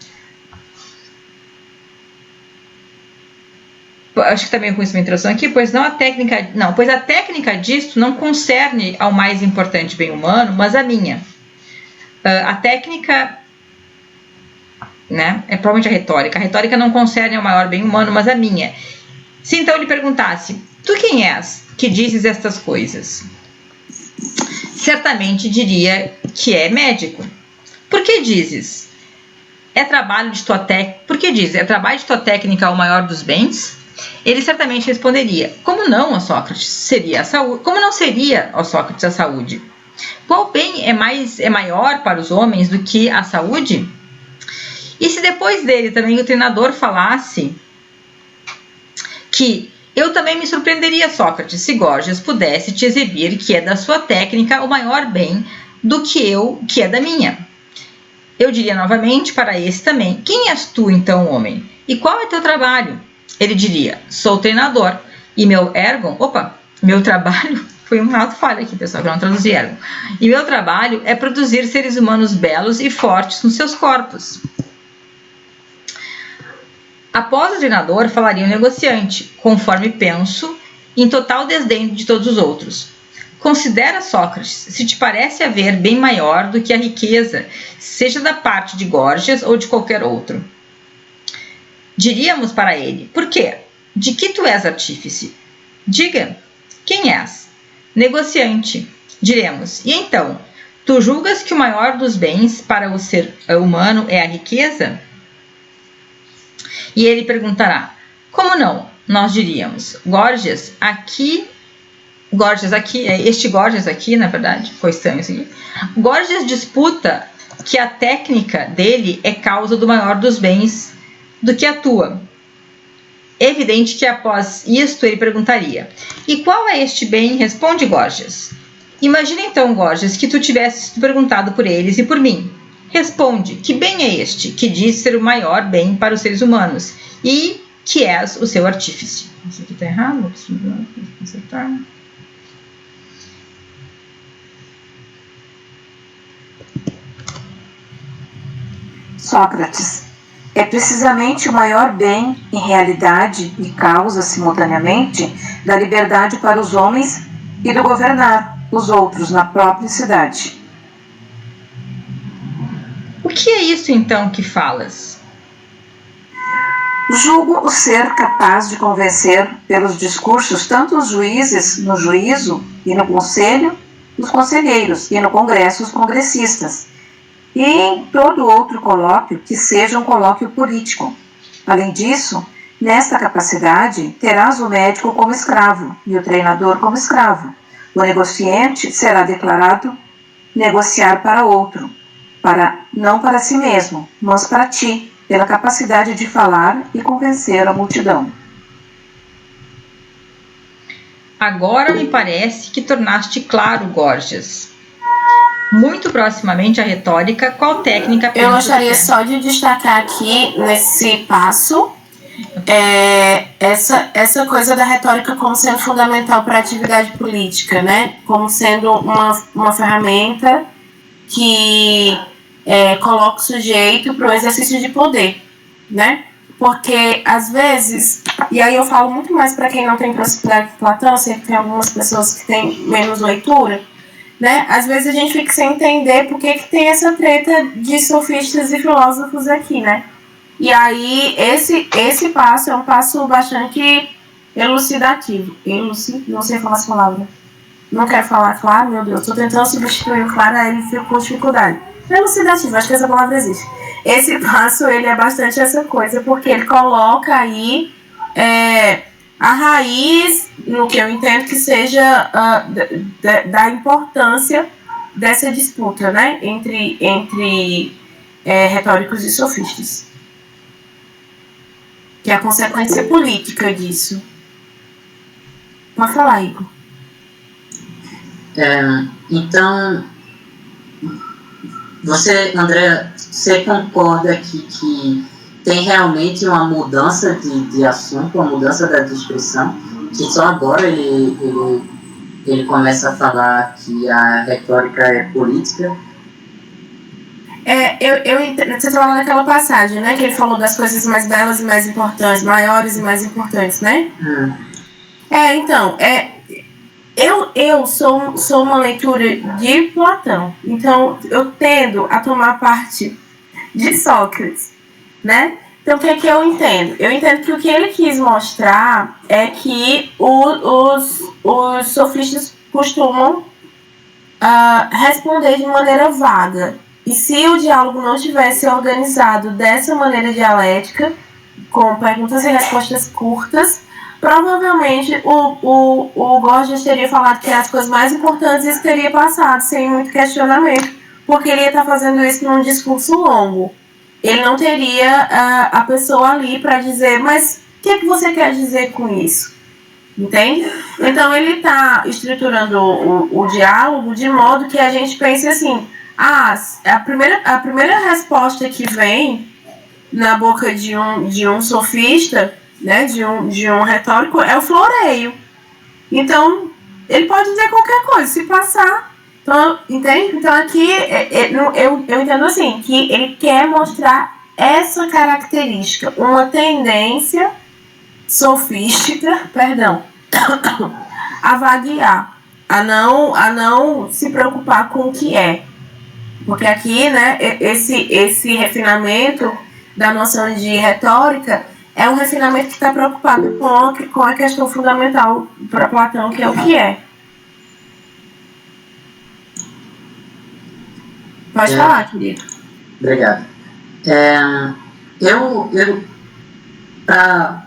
acho que também com isso uma introdução aqui, pois a técnica disto não concerne ao mais importante bem humano, mas a minha. A técnica, né, é provavelmente a retórica não concerne ao maior bem humano, mas a minha. Se então eu lhe perguntasse, tu quem és que dizes estas coisas? Certamente diria que é médico. Por que dizes? É trabalho de tua técnica o maior dos bens? Ele certamente responderia, como não, ó Sócrates, seria a saúde. Como não seria, ó Sócrates, a saúde? Qual bem é maior para os homens do que a saúde? E se depois dele também o treinador falasse que eu também me surpreenderia, Sócrates, se Gorgias pudesse te exibir que é da sua técnica o maior bem do que é da minha. Eu diria novamente para esse também, quem és tu então, homem? E qual é teu trabalho? Ele diria, sou treinador, e meu trabalho, foi um ato falha aqui, pessoal, que eu não traduzi ergon, e meu trabalho é produzir seres humanos belos e fortes nos seus corpos. Após o treinador, falaria o negociante, conforme penso, em total desdém de todos os outros. Considera, Sócrates, se te parece haver bem maior do que a riqueza, seja da parte de Gorgias ou de qualquer outro. Diríamos para ele, por quê? De que tu és artífice? Diga, quem és? Negociante. Diremos, e então, tu julgas que o maior dos bens para o ser humano é a riqueza? E ele perguntará, como não? Nós diríamos, Gorgias aqui, na verdade, foi estranho isso aqui. Gorgias disputa que a técnica dele é causa do maior dos bens do que a tua. É evidente que após isto ele perguntaria, e qual é este bem? Responde Gorgias. Imagina então, Gorgias, que tu tivesses perguntado por eles e por mim. Responde, que bem é este, que diz ser o maior bem para os seres humanos, e que és o seu artífice. Isso aqui está errado, vou consertar. Sócrates, é precisamente o maior bem, em realidade e causa simultaneamente, da liberdade para os homens e do governar os outros na própria cidade. O que é isso então que falas? Julgo o ser capaz de convencer pelos discursos tanto os juízes no juízo e no conselho, os conselheiros e no congresso os congressistas, e em todo outro colóquio que seja um colóquio político. Além disso, nesta capacidade terás o médico como escravo e o treinador como escravo. O negociante será declarado negociar para outro, não para si mesmo, mas para ti, pela capacidade de falar e convencer a multidão. Agora me parece que tornaste claro, Gorgias. Muito proximamente à retórica, qual técnica... Eu gostaria só de destacar aqui, nesse passo, essa coisa da retórica como sendo fundamental para a atividade política, né? Como sendo uma ferramenta que coloca o sujeito para o exercício de poder, né? Porque, às vezes, e aí eu falo muito mais para quem não tem proximidade de Platão, sei que tem algumas pessoas que têm menos leitura, né? Às vezes a gente fica sem entender por que tem essa treta de sofistas e filósofos aqui, né? E aí, esse passo é um passo bastante elucidativo. Não sei falar essa palavra. Não quero falar claro, meu Deus, estou tentando substituir o claro, aí ele fica com dificuldade. Elucidativo, acho que essa palavra existe. Esse passo, ele é bastante essa coisa, porque ele coloca aí a raiz, no que eu entendo que seja da importância dessa disputa, né, entre retóricos e sofistas. Que é a consequência política disso. Pode falar, Igor. Então, André, você concorda que tem realmente uma mudança de assunto, uma mudança da descrição, que só agora ele começa a falar que a retórica é política? Você falou naquela passagem, né? Que ele falou das coisas mais belas e mais importantes, maiores e mais importantes, né? Então, eu sou uma leitura de Platão. Então, eu tendo a tomar parte de Sócrates, né? Então, o que é que eu entendo? Eu entendo que o que ele quis mostrar é que os sofistas costumam responder de maneira vaga. E se o diálogo não tivesse organizado dessa maneira dialética, com perguntas e respostas curtas, provavelmente o Gorgias teria falado que as coisas mais importantes isso teria passado sem muito questionamento, porque ele ia estar fazendo isso num discurso longo. Ele não teria a pessoa ali para dizer, mas o que é que você quer dizer com isso? Entende? Então ele está estruturando o diálogo de modo que a gente pense assim, a primeira resposta que vem na boca de um sofista, né, de um retórico, é o floreio. Então, ele pode dizer qualquer coisa, se passar. Então, entende? Então, aqui, eu entendo assim, que ele quer mostrar essa característica, uma tendência sofística, a vaguear, a não se preocupar com o que é. Porque aqui, né, esse refinamento da noção de retórica é um refinamento que está preocupado com a questão fundamental para Platão, que é o que é. Pode falar, querido. Obrigado. Eu para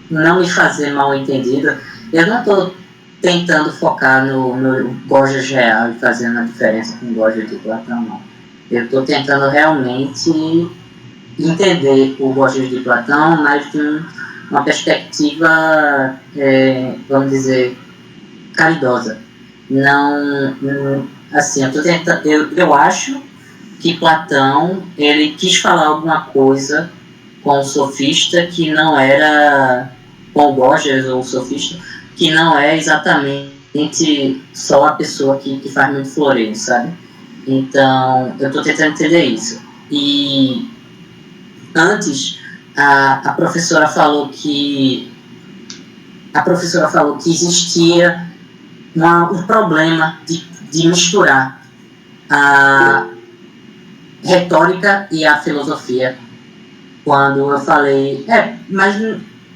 não me fazer mal entendido, eu não estou tentando focar no Gorgias real e fazendo a diferença com o Gorgias de Platão, não. Eu estou tentando realmente entender o Gorgias de Platão, mas de uma perspectiva, vamos dizer, caridosa. Não, assim, eu acho que Platão, ele quis falar alguma coisa com o sofista que não era, com o Gorgias ou o sofista, que não é exatamente só a pessoa que faz muito floreio, sabe? Então, eu estou tentando entender isso. E antes, a professora falou que existia um problema de misturar a retórica e a filosofia. Quando eu falei, mas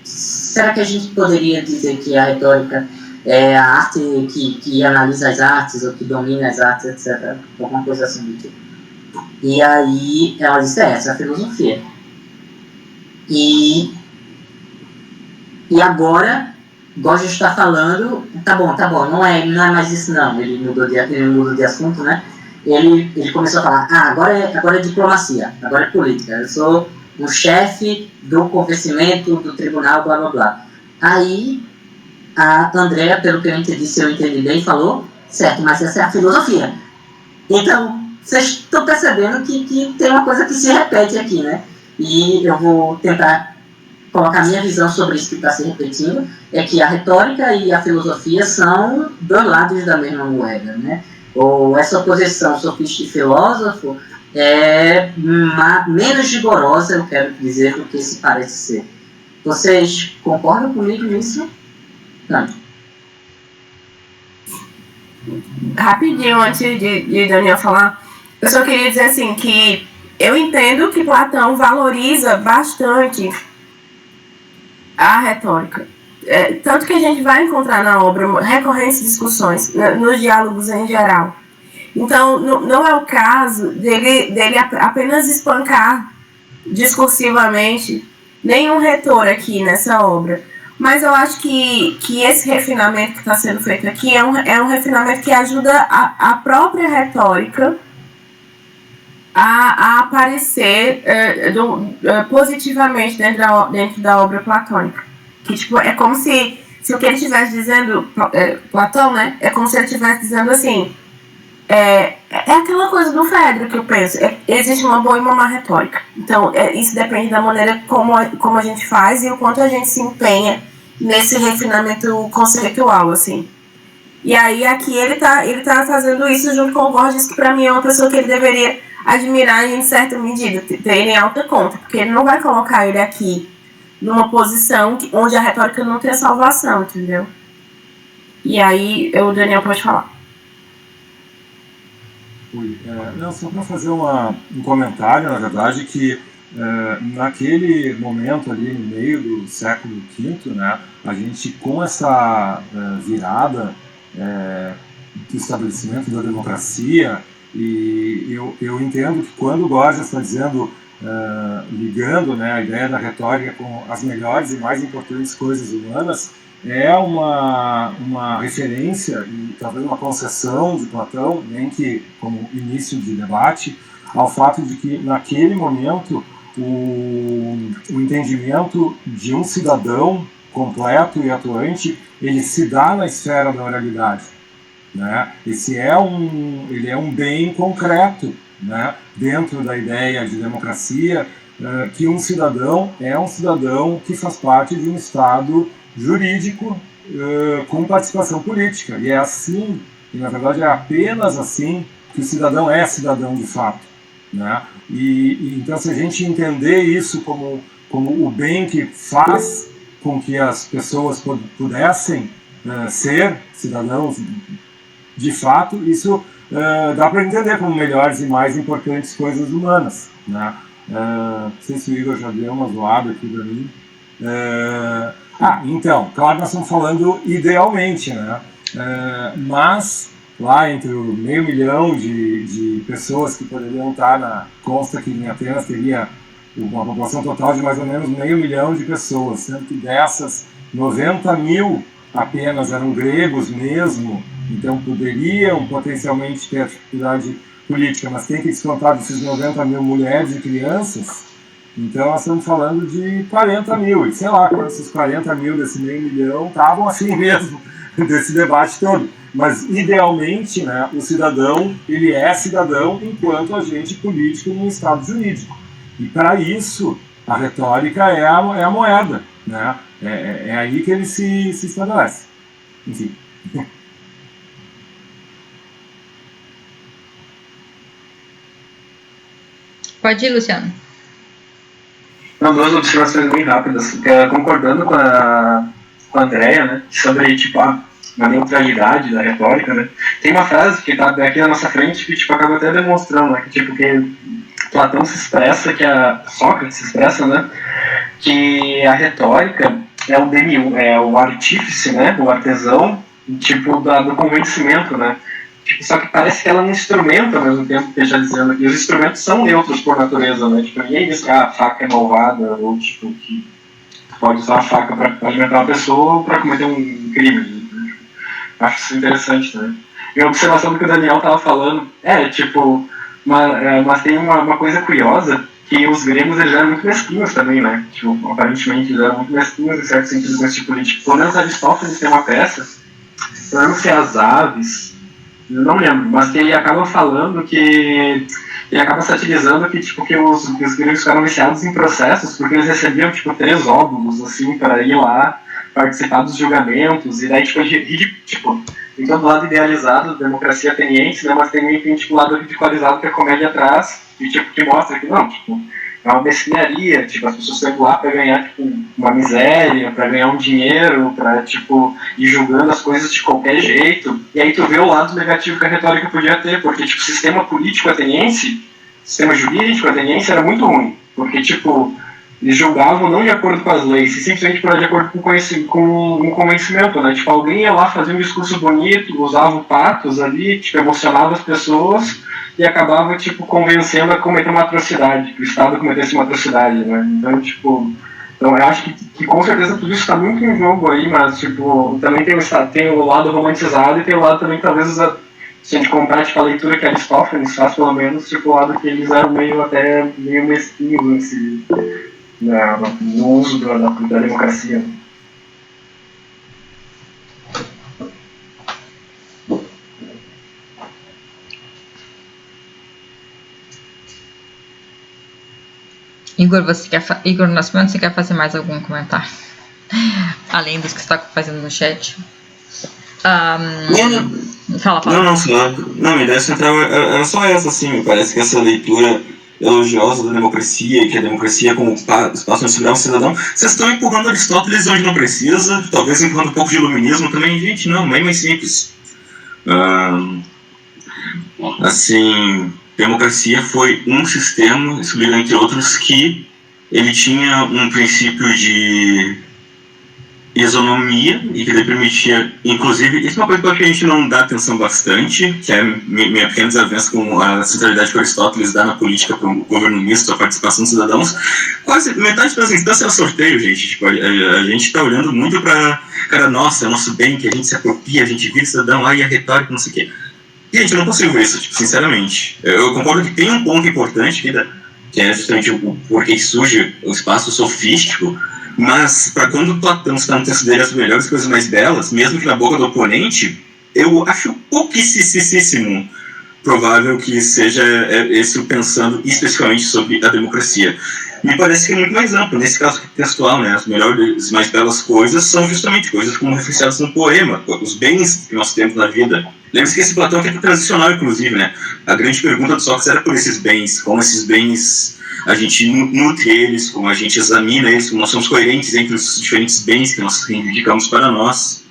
será que a gente poderia dizer que a retórica é a arte que analisa as artes, ou que domina as artes, etc. Alguma coisa assim do tipo. E aí ela disse, essa é a filosofia. E agora, Gorgias está falando, tá bom, não é mais isso não, ele mudou de assunto, né? Ele começou a falar, agora é diplomacia, agora é política, eu sou um chefe do convencimento do tribunal, blá blá blá. Aí a Andrea, pelo que eu entendi, se eu entendi bem, falou, certo, mas essa é a filosofia. Então, vocês estão percebendo que tem uma coisa que se repete aqui, né? E eu vou tentar colocar minha visão sobre isso que está se repetindo, é que a retórica e a filosofia são dois lados da mesma moeda, né? Ou essa oposição sofista e filósofo é menos rigorosa, eu quero dizer, do que se parece ser. Vocês concordam comigo nisso? Não. Rapidinho, antes de Daniel falar, eu só queria dizer assim, que eu entendo que Platão valoriza bastante a retórica. Tanto que a gente vai encontrar na obra recorrentes discussões, nos diálogos em geral. Então, não é o caso dele apenas espancar discursivamente nenhum retor aqui nessa obra. Mas eu acho que esse refinamento que está sendo feito aqui é um refinamento que ajuda a própria retórica a aparecer positivamente dentro da obra platônica. Que, tipo, é como se o que ele estivesse dizendo, Platão, né? É como se ele estivesse dizendo assim, é aquela coisa do Fedro que eu penso, existe uma boa e uma má retórica. Então, isso depende da maneira como a gente faz e o quanto a gente se empenha nesse refinamento conceitual, assim. E aí, aqui, ele tá fazendo isso junto com o Gorgias, que pra mim é uma pessoa que ele deveria admirar em certa medida, ter ele em alta conta, porque ele não vai colocar ele aqui numa posição onde a retórica não tem salvação, entendeu? E aí, o Daniel pode falar. Não, só para fazer um comentário, na verdade, que naquele momento ali no meio do século V, né, a gente com essa virada do estabelecimento da democracia, e eu entendo que quando o Gorgias está dizendo, ligando, né, a ideia da retórica com as melhores e mais importantes coisas humanas, é uma referência e talvez uma concessão de Platão, nem que como início de debate, ao fato de que naquele momento o entendimento de um cidadão completo e atuante, ele se dá na esfera da oralidade, né? Ele é um bem concreto, né? Dentro da ideia de democracia, que um cidadão é um cidadão que faz parte de um Estado jurídico com participação política. E é assim, e na verdade é apenas assim, que o cidadão é cidadão de fato, né? E então, se a gente entender isso como o bem que faz com que as pessoas pudessem ser cidadãos de fato, isso dá para entender como melhores e mais importantes coisas humanas, né? Não sei se o Igor já deu uma zoada aqui para mim. Então, claro, nós estamos falando idealmente, né? Mas lá entre o 500 mil de pessoas que poderiam estar consta que em Atenas teria uma população total de mais ou menos 500 mil de pessoas, sendo que dessas 90 mil apenas eram gregos mesmo, então poderiam potencialmente ter atividade política, mas tem que descontar desses 90 mil mulheres e crianças. Então nós estamos falando de 40 mil, e sei lá, esses 40 mil desse 500 mil estavam assim mesmo, desse debate todo. Mas idealmente, né, o cidadão, ele é cidadão enquanto agente político num Estado jurídico. E para isso, a retórica é a moeda, né? É aí que ele se estabelece. Enfim. Pode ir, Luciano. Não, duas observações bem rápidas. Concordando com a Andrea, né, sobre tipo, a neutralidade da retórica, né? Tem uma frase que está aqui na nossa frente que tipo, acaba até demonstrando, né, que, tipo, que Platão se expressa, que Sócrates se expressa, né, que a retórica é o demiurgo, é o artífice, né, o artesão, tipo, do convencimento, né? Tipo, só que parece que ela é um instrumento ao mesmo tempo que ele está dizendo aqui. Os instrumentos são neutros por natureza, né? Tipo, ninguém diz que a faca é malvada ou tipo, que pode usar a faca para alimentar uma pessoa ou para cometer um crime. Né? Acho isso interessante, né? E a observação do que o Daniel estava falando tipo, mas tem uma coisa curiosa, que os gregos eles eram muito mesquinhos também, né? Tipo, aparentemente eles eram muito mesquinhos em certo sentido com esse tipo político. Pelo menos Aristófanes tem uma peça, eu não sei as aves, eu não lembro, mas que ele acaba falando que ele acaba satirizando que, tipo, que os gregos ficaram viciados em processos porque eles recebiam, tipo, 3 óvulos, assim, para ir lá participar dos julgamentos, e daí, tipo, tem todo lado idealizado da democracia ateniense, né, mas tem tipo, lado ridicularizado que a comédia traz, e, tipo, que mostra que, não, tipo, é uma mesquinharia, tipo, as pessoas estão lá para ganhar, tipo, uma miséria, para ganhar um dinheiro, para, tipo, ir julgando as coisas de qualquer jeito. E aí tu vê o lado negativo que a retórica podia ter, porque, tipo, o sistema político ateniense, o sistema jurídico ateniense era muito ruim, porque, tipo, eles julgavam não de acordo com as leis, e simplesmente de acordo com um convencimento, né? Tipo, alguém ia lá fazer um discurso bonito, usava patos ali, tipo, emocionava as pessoas, e acabava, tipo, convencendo a cometer uma atrocidade, que o Estado cometesse uma atrocidade, né? Então, tipo, eu acho que com certeza tudo isso está muito em jogo aí, mas, tipo, também tem o lado romantizado e tem o lado também, talvez, se a gente comparar, tipo, a leitura que Aristófanes faz, pelo menos, tipo, o lado que eles eram meio mesquinhos no uso da democracia. Igor Nascimento, você quer fazer mais algum comentário? Além dos que você está fazendo no chat? Fala. Não, minha ideia central era só essa, assim. Me parece que essa leitura elogiosa da democracia, que a democracia como espaço de segurar o cidadão, vocês estão empurrando Aristóteles onde não precisa, talvez empurrando um pouco de iluminismo também. Gente, não, bem mais simples. Assim, democracia foi um sistema, escolhido entre outros, que ele tinha um princípio de isonomia e que ele permitia, inclusive, isso é uma coisa que eu acho que a gente não dá atenção bastante, que é minha pequena desavença com a centralidade que Aristóteles dá na política para o governo misto, a participação dos cidadãos. Quase metade das instâncias é sorteio, gente. Tipo, a gente está olhando muito para, cara, nossa, é o nosso bem, que a gente se apropria, a gente vira cidadão, aí a retórica, não sei o quê. Gente, eu não consigo ver isso, tipo, sinceramente. Eu concordo que tem um ponto importante, que é justamente o porquê surge o espaço sofístico, mas para quando Platão está no texto dele as melhores coisas mais belas, mesmo que na boca do oponente, eu acho pouquíssimo provável que seja esse pensando especificamente sobre a democracia. Me parece que é muito mais amplo, nesse caso textual, né? As melhores e mais belas coisas são justamente coisas como referenciadas no poema, os bens que nós temos na vida. Lembre-se que esse Platão é transicional, inclusive, né? A grande pergunta do Sócrates era por esses bens, como esses bens a gente nutre eles, como a gente examina eles, como nós somos coerentes entre os diferentes bens que nós reivindicamos para nós.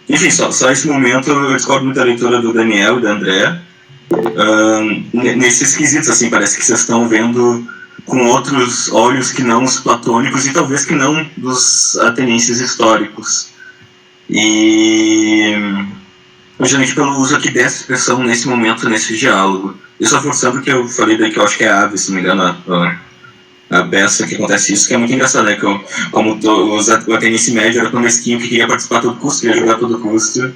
Enfim, só esse momento eu discordo muito da leitura do Daniel e da Andrea. Nesses quesitos, assim, parece que vocês estão vendo com outros olhos que não os platônicos e talvez que não dos atenienses históricos. E justamente pelo uso aqui dessa expressão nesse momento, nesse diálogo. E só forçando que eu falei daí que eu acho que é a ave, se não me engano, a beça que acontece isso, que é muito engraçado, né? Como o ateniense médio era tão mesquinho que queria participar a todo custo, queria jogar a todo custo,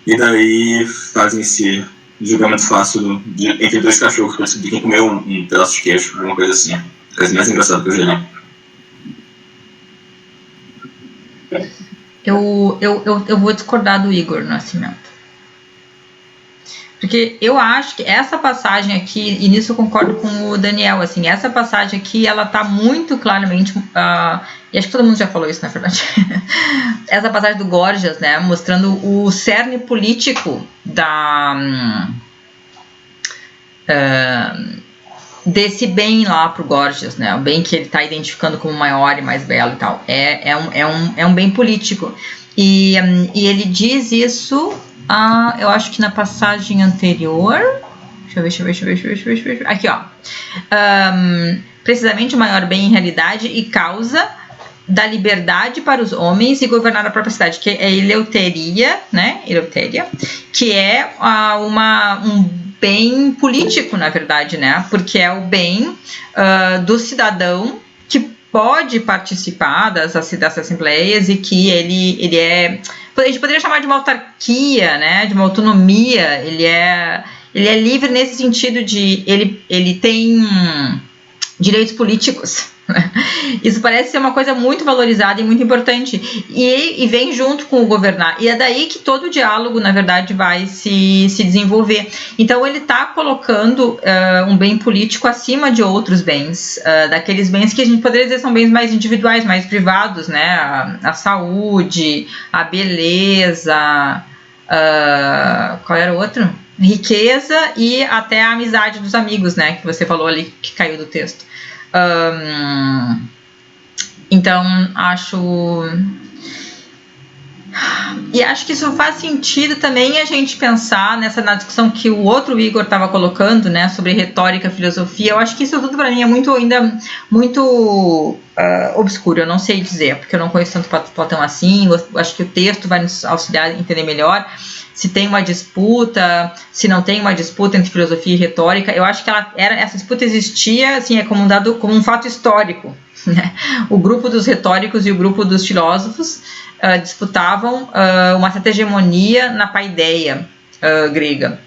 e daí fazem esse julgamento fácil entre dois cachorros para decidir quem comeu um pedaço de queijo, alguma coisa assim. A coisa mais engraçada que eu já li. Eu vou discordar do Igor Nascimento. Porque eu acho que essa passagem aqui, e nisso eu concordo com o Daniel, assim, essa passagem aqui, ela tá muito claramente, e acho que todo mundo já falou isso, na verdade, essa passagem do Gorgias, né, mostrando o cerne político desse bem lá pro Gorgias, né, o bem que ele tá identificando como maior e mais belo e tal, é um bem político, e ele diz isso... eu acho que na passagem anterior, deixa eu ver, aqui ó, precisamente o maior bem em realidade e causa da liberdade para os homens e governar a própria cidade, que é Eleuteria, né, que é um bem político, na verdade, né, porque é o bem do cidadão que pode participar dessas assembleias e que ele é... A gente poderia chamar de uma autarquia, né, de uma autonomia. Ele é livre nesse sentido de ele tem direitos políticos. Isso parece ser uma coisa muito valorizada e muito importante e vem junto com o governar, e é daí que todo o diálogo, na verdade, vai se desenvolver. Então ele está colocando um bem político acima de outros bens, daqueles bens que a gente poderia dizer são bens mais individuais, mais privados, né? A saúde, a beleza, qual era o outro? Riqueza e até a amizade dos amigos, né, que você falou ali, que caiu do texto. Então acho que isso faz sentido também a gente pensar na discussão que o outro Igor estava colocando, né, sobre retórica, filosofia. Eu acho que isso tudo para mim é ainda muito obscuro, eu não sei dizer, porque eu não conheço tanto Platão assim. Eu acho que o texto vai nos auxiliar a entender melhor se tem uma disputa, se não tem uma disputa entre filosofia e retórica. Eu acho que essa disputa existia, assim, é como um fato histórico, né? O grupo dos retóricos e o grupo dos filósofos disputavam uma certa hegemonia na paideia grega.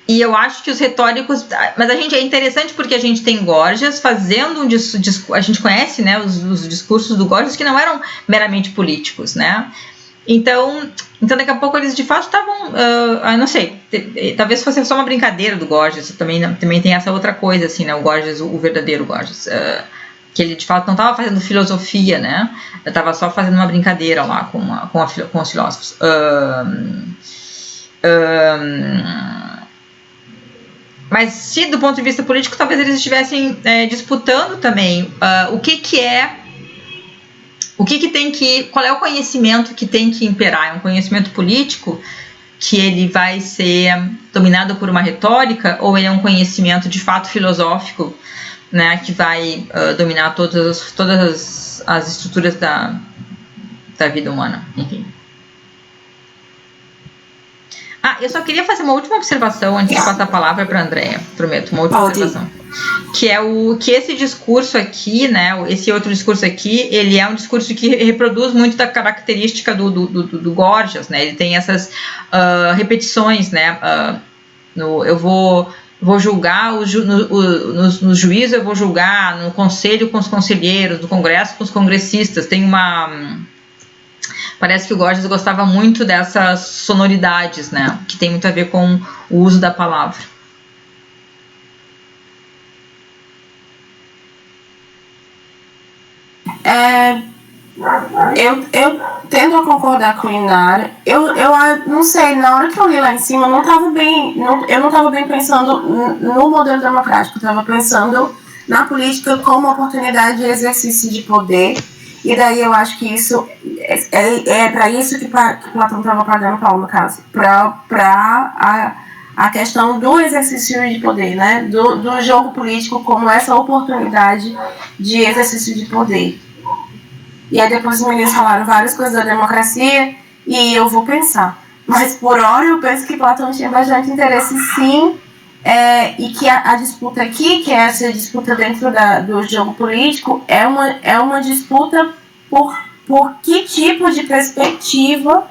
E eu acho que os retóricos... Mas é interessante porque a gente tem Gorgias fazendo a gente conhece, né, os discursos do Gorgias que não eram meramente políticos, né? Então daqui a pouco eles de fato estavam... não sei, talvez fosse só uma brincadeira do Gorgias. Também tem essa outra coisa, assim, né? O Gorgias, o verdadeiro Gorgias. que ele de fato não estava fazendo filosofia, né? Eu estava só fazendo uma brincadeira lá com os filósofos. Mas se do ponto de vista político, talvez eles estivessem disputando também o que tem que, qual é o conhecimento que tem que imperar? É um conhecimento político que ele vai ser dominado por uma retórica, ou ele é um conhecimento de fato filosófico, né, que vai dominar todas as estruturas da vida humana, enfim. Eu só queria fazer uma última observação antes de passar a palavra para a Andréia, prometo, uma última observação. Que é que esse discurso aqui, né, esse outro discurso aqui, ele é um discurso que reproduz muito da característica do Gorgias, né, ele tem essas repetições, né, eu vou julgar, no juízo eu vou julgar, no conselho com os conselheiros, no congresso com os congressistas, tem parece que o Gorgias gostava muito dessas sonoridades, né, que tem muito a ver com o uso da palavra. Eu tendo a concordar com o Inara. Eu não sei, na hora que eu li lá em cima, eu não estava bem pensando no modelo democrático, eu estava pensando na política como oportunidade de exercício de poder, e daí eu acho que isso é para isso que Platão estava pagando pau, no caso, para a questão do exercício de poder, né, do jogo político como essa oportunidade de exercício de poder. E aí depois os meninos falaram várias coisas da democracia e eu vou pensar. Mas por hora eu penso que Platão tinha bastante interesse sim, e que a disputa aqui, que é essa disputa dentro do jogo político, é uma disputa por que tipo de perspectiva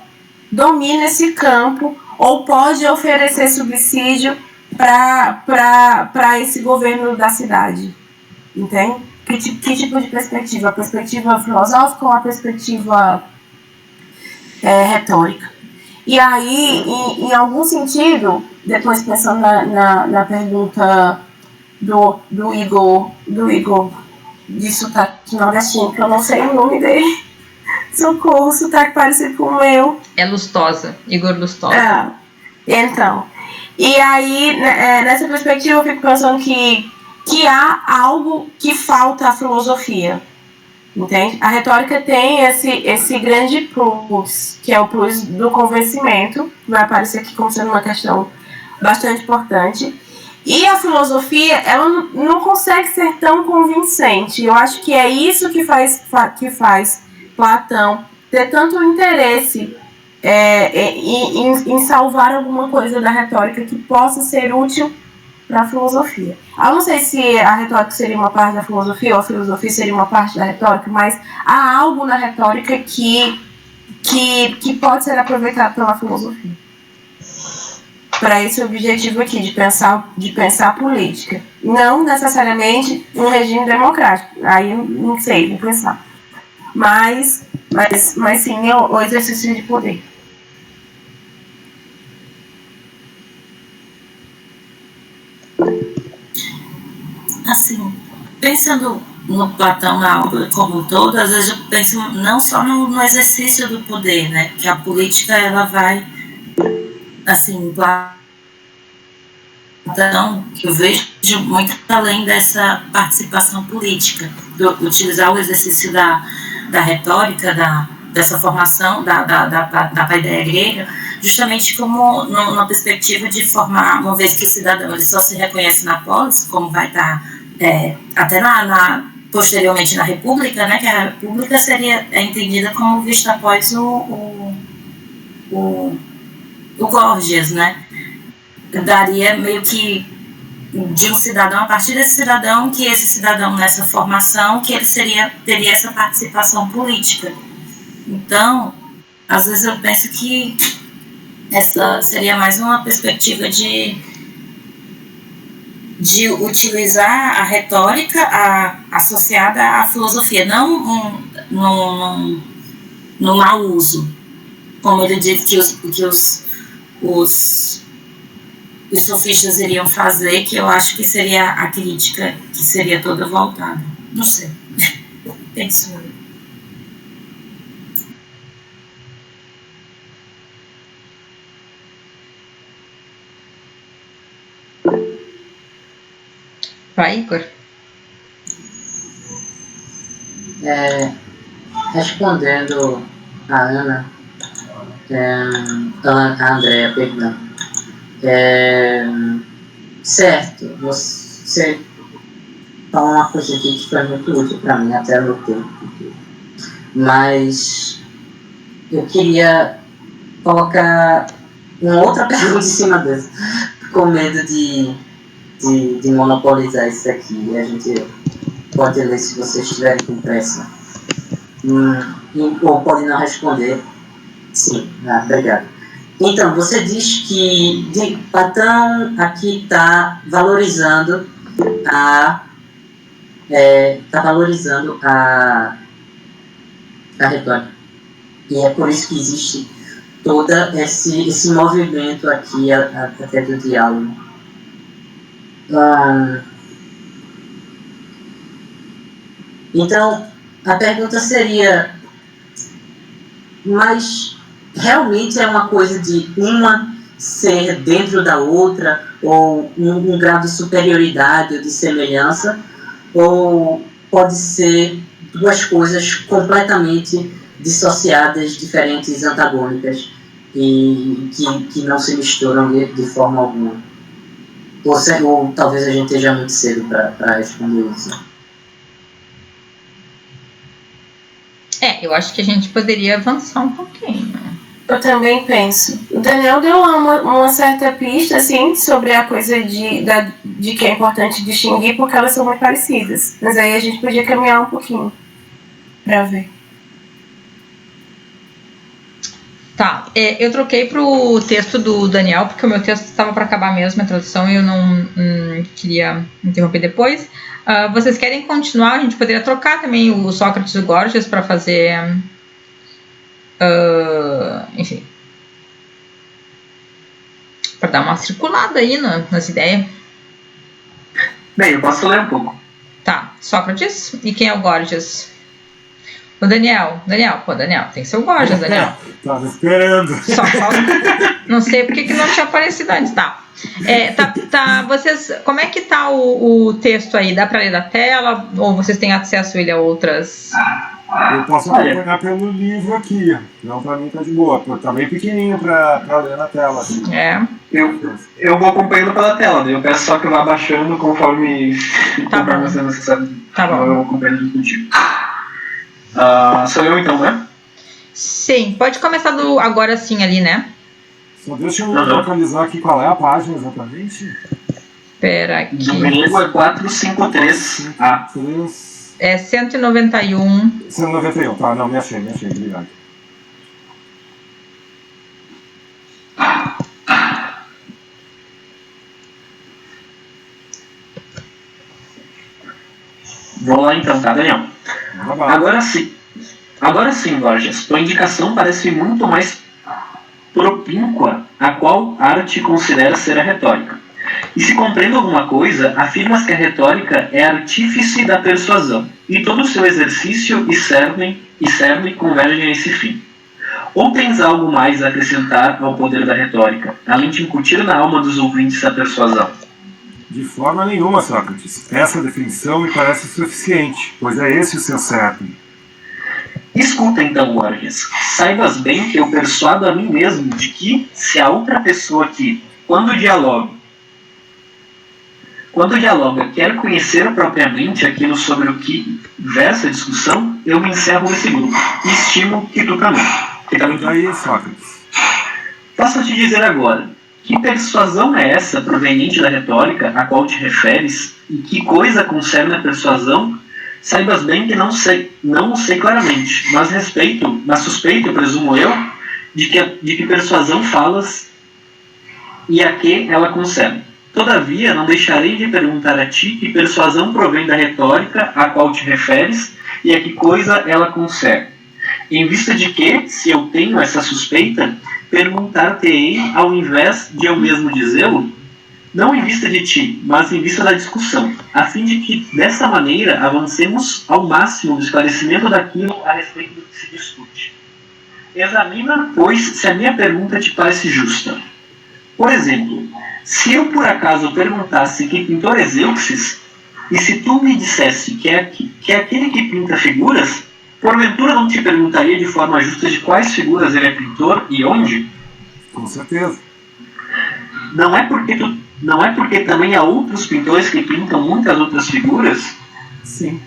domina esse campo ou pode oferecer subsídio para esse governo da cidade. Entende? Que tipo de perspectiva? A perspectiva filosófica ou a perspectiva retórica? E aí, em algum sentido, depois pensando na pergunta do Igor de sotaque nordestino, que eu não sei o nome dele. Socorro, sotaque parecido com o meu. É Lustosa, Igor Lustosa. Então, e aí, nessa perspectiva, eu fico pensando que há algo que falta à filosofia, entende? A retórica tem esse grande plus, que é o plus do convencimento, que vai aparecer aqui como sendo uma questão bastante importante, e a filosofia, ela não consegue ser tão convincente. Eu acho que é isso que faz Platão ter tanto interesse em salvar alguma coisa da retórica que possa ser útil para a filosofia. Eu não sei se a retórica seria uma parte da filosofia ou a filosofia seria uma parte da retórica, mas há algo na retórica que pode ser aproveitado pela filosofia para esse objetivo aqui de pensar política, não necessariamente um regime democrático. Aí eu não sei, vou pensar, mas sim o exercício de poder. Assim, pensando no Platão, na obra como um todo, às vezes eu penso não só no exercício do poder, né? Que a política, ela vai, assim, Platão, eu vejo muito além dessa participação política, utilizar o exercício da retórica, dessa formação da ideia grega, justamente como numa perspectiva de formar, uma vez que o cidadão ele só se reconhece na polis, como vai estar até posteriormente na República, né, que a República é entendida como vista após o Gorgias, né, daria meio que de um cidadão, a partir desse cidadão, que esse cidadão nessa formação, que ele teria essa participação política. Então, às vezes eu penso que essa seria mais uma perspectiva de utilizar a retórica associada à filosofia, não no mau uso, como ele diz que os sofistas iriam fazer, que eu acho que seria a crítica que seria toda voltada. Não sei. Isso. Vai, Igor. Respondendo a Ana, a Andrea, perdão. Certo, você falou uma coisa aqui que foi muito útil para mim, até no tempo. Mas eu queria colocar uma outra pergunta em cima dessa, com medo de monopolizar isso aqui. A gente pode ler se vocês estiverem com pressa. Ou pode não responder. Sim, obrigado. Então, você diz que Platão aqui está valorizando a retórica. E é por isso que existe todo esse movimento aqui até do diálogo. Então, a pergunta seria, mas realmente é uma coisa de uma ser dentro da outra, ou um grau de superioridade ou de semelhança, ou pode ser duas coisas completamente dissociadas, diferentes, antagônicas, e que não se misturam de forma alguma? Ou talvez a gente esteja muito cedo para responder isso. Eu acho que a gente poderia avançar um pouquinho. Eu também penso. O Daniel deu lá uma certa pista, assim, sobre a coisa de que é importante distinguir, porque elas são muito parecidas. Mas aí a gente podia caminhar um pouquinho para ver. Tá, eu troquei pro texto do Daniel, porque o meu texto estava para acabar mesmo, a tradução, e eu não queria interromper depois. Vocês querem continuar? A gente poderia trocar também o Sócrates e o Gorgias para fazer... enfim. Para dar uma circulada aí nas ideias. Bem, eu posso ler um pouco. Tá, Sócrates. E quem é o Gorgias? O Daniel. Daniel, tem que ser o Gorgias, Daniel. Tava esperando. Só falta... Não sei porque que não tinha aparecido antes, tá. Vocês, como é que tá o texto aí? Dá para ler da tela? Ou vocês têm acesso a ele a outras? Eu posso acompanhar pelo livro aqui. Não, pra mim tá de boa. Tá bem pequenininho pra ler na tela. Assim. Eu vou acompanhando pela tela. Eu peço só que eu vá baixando conforme você necessário. Tá bom. Eu vou acompanhando contigo. Sou eu então, né? Sim, pode começar agora sim ali, né? Só deixa eu localizar aqui qual é a página exatamente. Espera aqui. No grego é 453. É 191. 191, tá, não, me achei, obrigado. Vamos lá então, tá, Daniel? Agora sim, Gorgias, tua indicação parece muito mais propínqua a qual arte considera ser a retórica. E se compreendo alguma coisa, afirmas que a retórica é artífice da persuasão, e todo o seu exercício e cerne convergem a esse fim. Ou tens algo mais a acrescentar ao poder da retórica, além de incutir na alma dos ouvintes a persuasão? De forma nenhuma, Sócrates. Essa definição me parece suficiente, pois é esse o seu cerne. Escuta então, Gorgias. Saibas bem que eu persuado a mim mesmo de que, se a outra pessoa que, quando dialoga, quer conhecer propriamente aquilo sobre o que versa a discussão, eu me encerro nesse grupo e estimo que tu também. E aí, Sócrates? Posso te dizer agora, que persuasão é essa proveniente da retórica a qual te referes, e que coisa concerne a persuasão? Saibas bem que não o sei claramente, mas suspeito, presumo eu, de que persuasão falas e a que ela concerne. Todavia, não deixarei de perguntar a ti que persuasão provém da retórica a qual te referes e a que coisa ela concerne. Em vista de que, se eu tenho essa suspeita, perguntar-te-ei ao invés de eu mesmo dizê-lo? não em vista de ti, mas em vista da discussão, a fim de que, dessa maneira, avancemos ao máximo no esclarecimento daquilo a respeito do que se discute. Examina, pois, se a minha pergunta te parece justa. Por exemplo, se eu por acaso perguntasse que pintor é Zeuxis, e se tu me dissesse que é aquele que pinta figuras, porventura não te perguntaria de forma justa de quais figuras ele é pintor e onde? Com certeza. Não é porque também há outros pintores que pintam muitas outras figuras? Sim.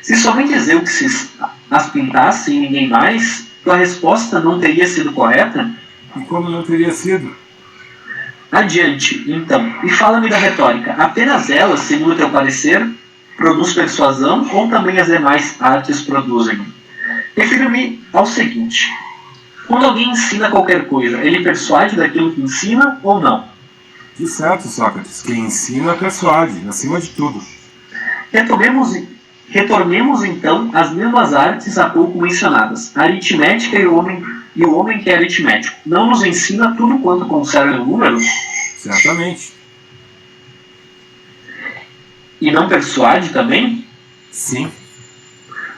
Se somente Zeuxis as pintasse e ninguém mais, tua resposta não teria sido correta? E como não teria sido? Adiante, então, e fala-me da retórica. Apenas ela, segundo teu parecer, produz persuasão ou também as demais artes produzem? Refiro-me ao seguinte. Quando alguém ensina qualquer coisa, ele persuade daquilo que ensina ou não? De certo, Sócrates. Quem ensina persuade, acima de tudo. Retornemos então às mesmas artes há pouco mencionadas. A aritmética e o homem que é aritmético. Não nos ensina tudo quanto concerne o número? Certamente. E não persuade também? Sim.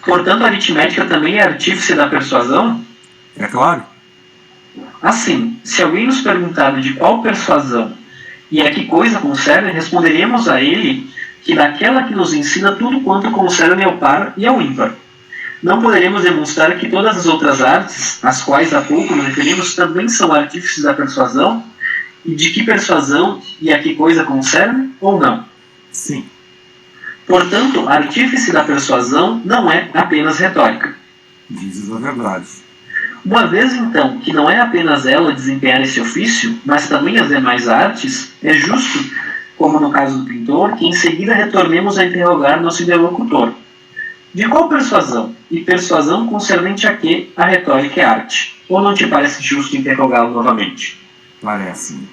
Portanto, a aritmética também é artífice da persuasão? É claro. Assim, se alguém nos perguntar de qual persuasão e a que coisa concerne, responderemos a ele que daquela que nos ensina tudo quanto concerne ao par e ao ímpar. Não poderemos demonstrar que todas as outras artes, às quais há pouco nos referimos, também são artífices da persuasão, e de que persuasão e a que coisa concerne, ou não? Sim. Portanto, artífice da persuasão não é apenas retórica. Dizes a verdade. Uma vez, então, que não é apenas ela desempenhar esse ofício, mas também as demais artes, é justo, como no caso do pintor, que em seguida retornemos a interrogar nosso interlocutor. De qual persuasão? E persuasão concernente a que a retórica é arte? Ou não te parece justo interrogá-lo novamente? Parece-me.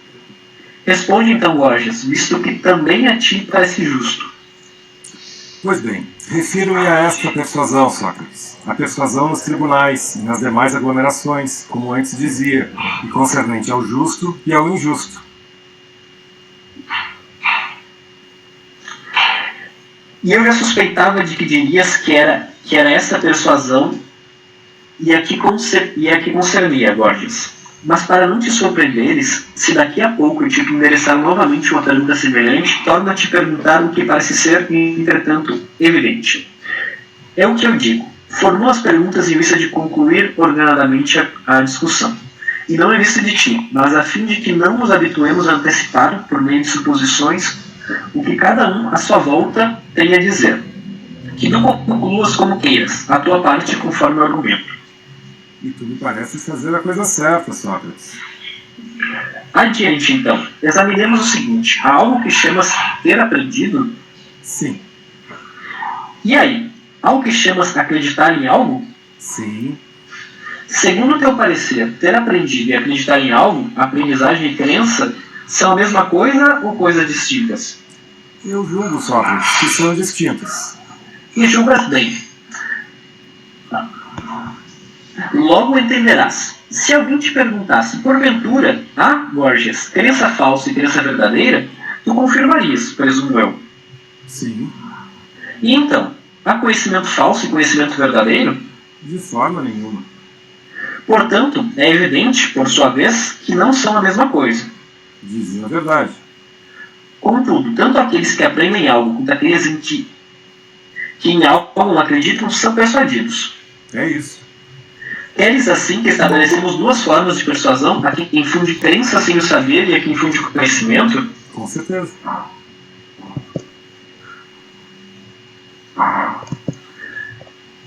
Responde então, Gorgias, visto que também a ti parece justo. Pois bem, refiro-me a esta persuasão, Sócrates. A persuasão nos tribunais e nas demais aglomerações, como antes dizia, e concernente ao justo e ao injusto. E eu já suspeitava de que dirias que era essa persuasão e a que concernia, Gorgias. Mas para não te surpreenderes, se daqui a pouco eu te endereçar novamente uma pergunta semelhante, torna a te perguntar o que parece ser, entretanto, evidente. É o que eu digo. Formou as perguntas em vista de concluir ordenadamente a discussão. E não em vista de ti, mas a fim de que não nos habituemos a antecipar, por meio de suposições, o que cada um, à sua volta, tem a dizer. Que tu concluas como queiras, a tua parte conforme o argumento. E tu me pareces fazer a coisa certa, Sócrates. Adiante, então. Examinemos o seguinte. Há algo que chamas ter aprendido? Sim. E aí? Há algo que chamas acreditar em algo? Sim. Segundo o teu parecer, ter aprendido e acreditar em algo, aprendizagem e crença, são a mesma coisa ou coisas distintas? Eu julgo, Sócrates, que são distintas. E julgas bem. Logo entenderás. Se alguém te perguntasse, porventura, Gorgias, crença falsa e crença verdadeira, tu confirmarias, presumo eu. Sim. E então, há conhecimento falso e conhecimento verdadeiro? De forma nenhuma. Portanto, é evidente, por sua vez, que não são a mesma coisa. Dizem a verdade. Contudo, tanto aqueles que aprendem algo quanto aqueles que em algo não acreditam são persuadidos. É isso. Queres assim que estabelecemos duas formas de persuasão, a quem infunde crença sem o saber e a quem infunde conhecimento? Com certeza.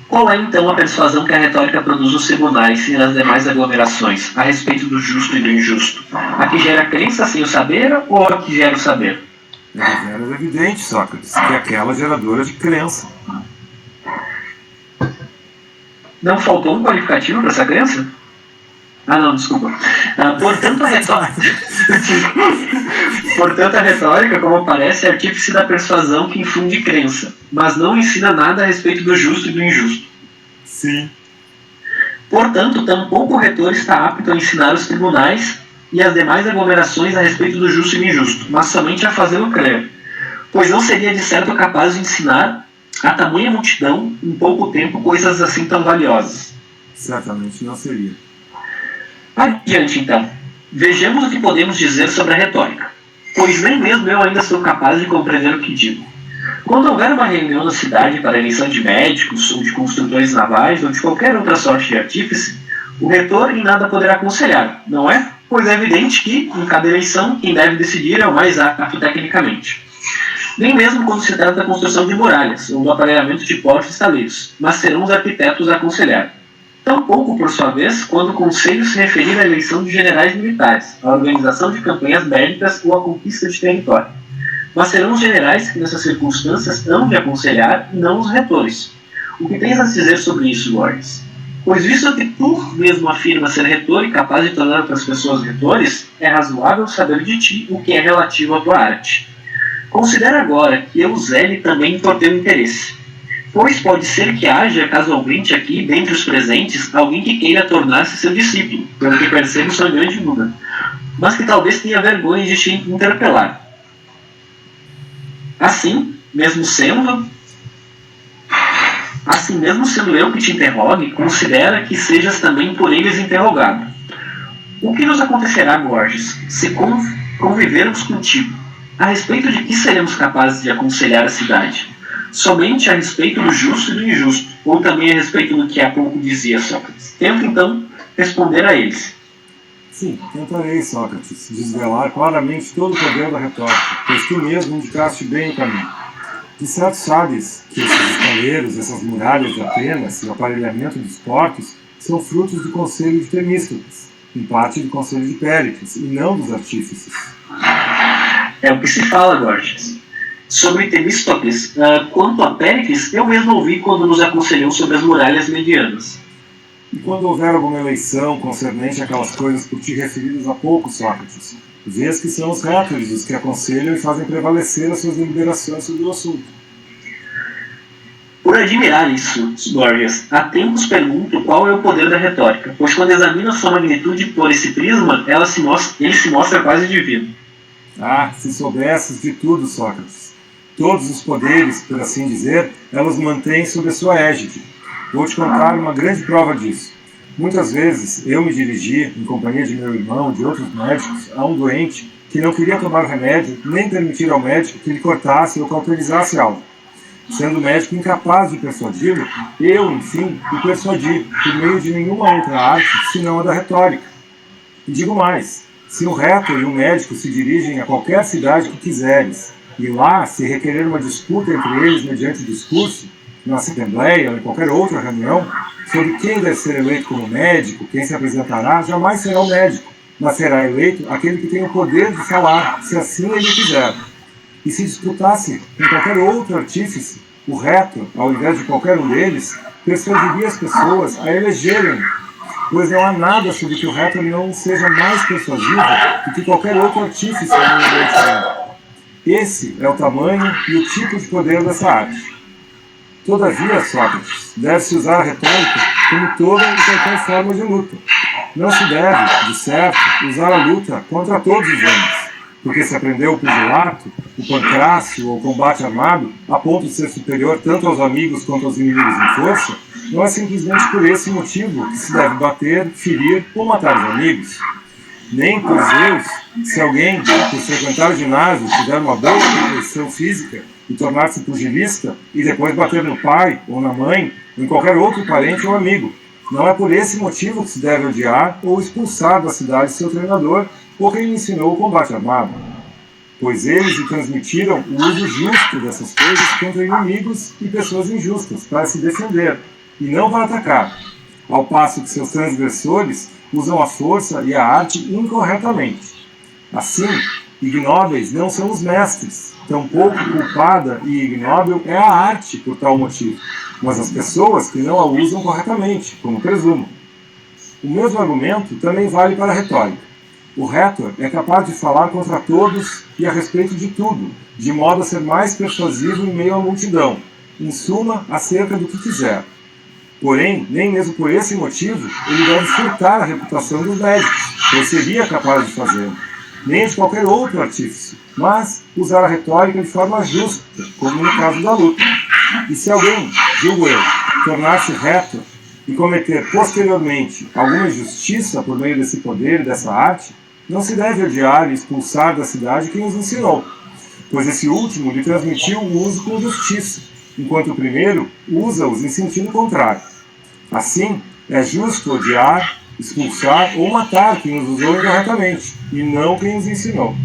Qual é então a persuasão que a retórica produz nos tribunais e nas demais aglomerações, a respeito do justo e do injusto? A que gera crença sem o saber ou a que gera o saber? É evidente, Sócrates, que é aquela geradora de crença. Não faltou um qualificativo para essa crença? Não, desculpa. Portanto, a retórica, como parece, é artífice da persuasão que infunde crença, mas não ensina nada a respeito do justo e do injusto. Sim. Portanto, tampouco o retor está apto a ensinar os tribunais e as demais aglomerações a respeito do justo e do injusto, mas somente a fazê-lo crer, pois não seria de certo capaz de ensinar a tamanha multidão em pouco tempo coisas assim tão valiosas. Certamente não seria. Adiante, então. Vejamos o que podemos dizer sobre a retórica, pois nem mesmo eu ainda sou capaz de compreender o que digo. Quando houver uma reunião na cidade para a eleição de médicos, ou de construtores navais, ou de qualquer outra sorte de artífice, o retor em nada poderá aconselhar, não é? Pois é evidente que, em cada eleição, quem deve decidir é o mais apto tecnicamente. Nem mesmo quando se trata da construção de muralhas, ou do aparelhamento de portos e estaleiros, mas serão os arquitetos a aconselhar. Tampouco, por sua vez, quando o conselho se referir à eleição de generais militares, à organização de campanhas bélicas ou à conquista de território. Mas serão os generais que, nessas circunstâncias, hão de aconselhar e não os retores. O que tens a dizer sobre isso, Gorgias? Pois visto que tu mesmo afirmas ser retor e capaz de tornar outras pessoas retores, é razoável saber de ti o que é relativo à tua arte. Considera agora que eu zele também por teu interesse, pois pode ser que haja casualmente aqui, dentre os presentes, alguém que queira tornar-se seu discípulo, pelo que percebo sua grande dúvida, mas que talvez tenha vergonha de te interpelar. Assim mesmo sendo eu que te interrogue, considera que sejas também por eles interrogado. O que nos acontecerá, Gorgias, se convivermos contigo? A respeito de que seremos capazes de aconselhar a cidade? Somente a respeito do justo e do injusto, ou também a respeito do que há pouco dizia Sócrates? Tenta, então, responder a eles. Sim, tentarei, Sócrates, desvelar claramente todo o poder da retórica, pois tu mesmo indicaste bem o caminho. De certo sabes que esses estaleiros, essas muralhas de Atenas e o aparelhamento dos portos são frutos do conselho de Temístocles, em parte do conselho de Péricles, e não dos artífices. É o que se fala, Gorgias. Sobre Temístocles, quanto a Péricles, eu mesmo ouvi quando nos aconselhou sobre as muralhas medianas. E quando houver alguma eleição concernente àquelas coisas por ti referidas há pouco, Sócrates, vês que são os rétores os que aconselham e fazem prevalecer as suas deliberações sobre o assunto. Por admirar isso, Gorgias, há tempos pergunto qual é o poder da retórica, pois quando examino a sua magnitude por esse prisma, ele se mostra quase divino. Ah, se soubesses de tudo, Sócrates. Todos os poderes, por assim dizer, elas mantêm sob a sua égide. Vou te contar uma grande prova disso. Muitas vezes eu me dirigi, em companhia de meu irmão e de outros médicos, a um doente que não queria tomar remédio, nem permitir ao médico que lhe cortasse ou cauterizasse algo. Sendo o médico incapaz de persuadi-lo, eu, enfim, o persuadi por meio de nenhuma outra arte senão a da retórica. E digo mais, se um rétor e um médico se dirigem a qualquer cidade que quiseres, e lá se requerer uma disputa entre eles mediante discurso, na assembleia ou em qualquer outra reunião, sobre quem deve ser eleito como médico, quem se apresentará, jamais será o médico, mas será eleito aquele que tem o poder de falar, se assim ele quiser. E se disputasse com qualquer outro artífice, o rétor, ao invés de qualquer um deles, persuadiria as pessoas a elegerem, pois não há nada sobre que o rétor não seja mais persuasivo do que qualquer outro artífice no ambiente. Esse é o tamanho e o tipo de poder dessa arte. Todavia, Sócrates, deve-se usar a retórica como toda e qualquer forma de luta. Não se deve, de certo, usar a luta contra todos os homens, porque se aprendeu o pugilato, o pancrácio ou o combate armado, a ponto de ser superior tanto aos amigos quanto aos inimigos em força, não é simplesmente por esse motivo que se deve bater, ferir ou matar os amigos. Nem por Zeus, se alguém, por frequentar o ginásio, tiver uma boa condição física e tornar-se pugilista e depois bater no pai ou na mãe ou em qualquer outro parente ou amigo. Não é por esse motivo que se deve odiar ou expulsar da cidade seu treinador ou quem lhe ensinou o combate armado. Pois eles lhe transmitiram o uso justo dessas coisas contra inimigos e pessoas injustas, para se defender, e não para atacar, ao passo que seus transgressores usam a força e a arte incorretamente. Assim, ignóbeis não são os mestres, tampouco culpada e ignóbil é a arte por tal motivo, mas as pessoas que não a usam corretamente, como presumo. O mesmo argumento também vale para a retórica. O rétor é capaz de falar contra todos e a respeito de tudo, de modo a ser mais persuasivo em meio à multidão, em suma, acerca do que quiser. Porém, nem mesmo por esse motivo, ele deve furtar a reputação dos médicos, pois seria capaz de fazê-lo, nem de qualquer outro artífice, mas usar a retórica de forma justa, como no caso da luta. E se alguém, julgo eu, tornar-se reto e cometer posteriormente alguma injustiça por meio desse poder e dessa arte, não se deve odiar e expulsar da cidade quem os ensinou, pois esse último lhe transmitiu o uso com justiça, enquanto o primeiro usa-os em sentido contrário. Assim, é justo odiar, expulsar ou matar quem os usou incorretamente, e não quem os ensinou.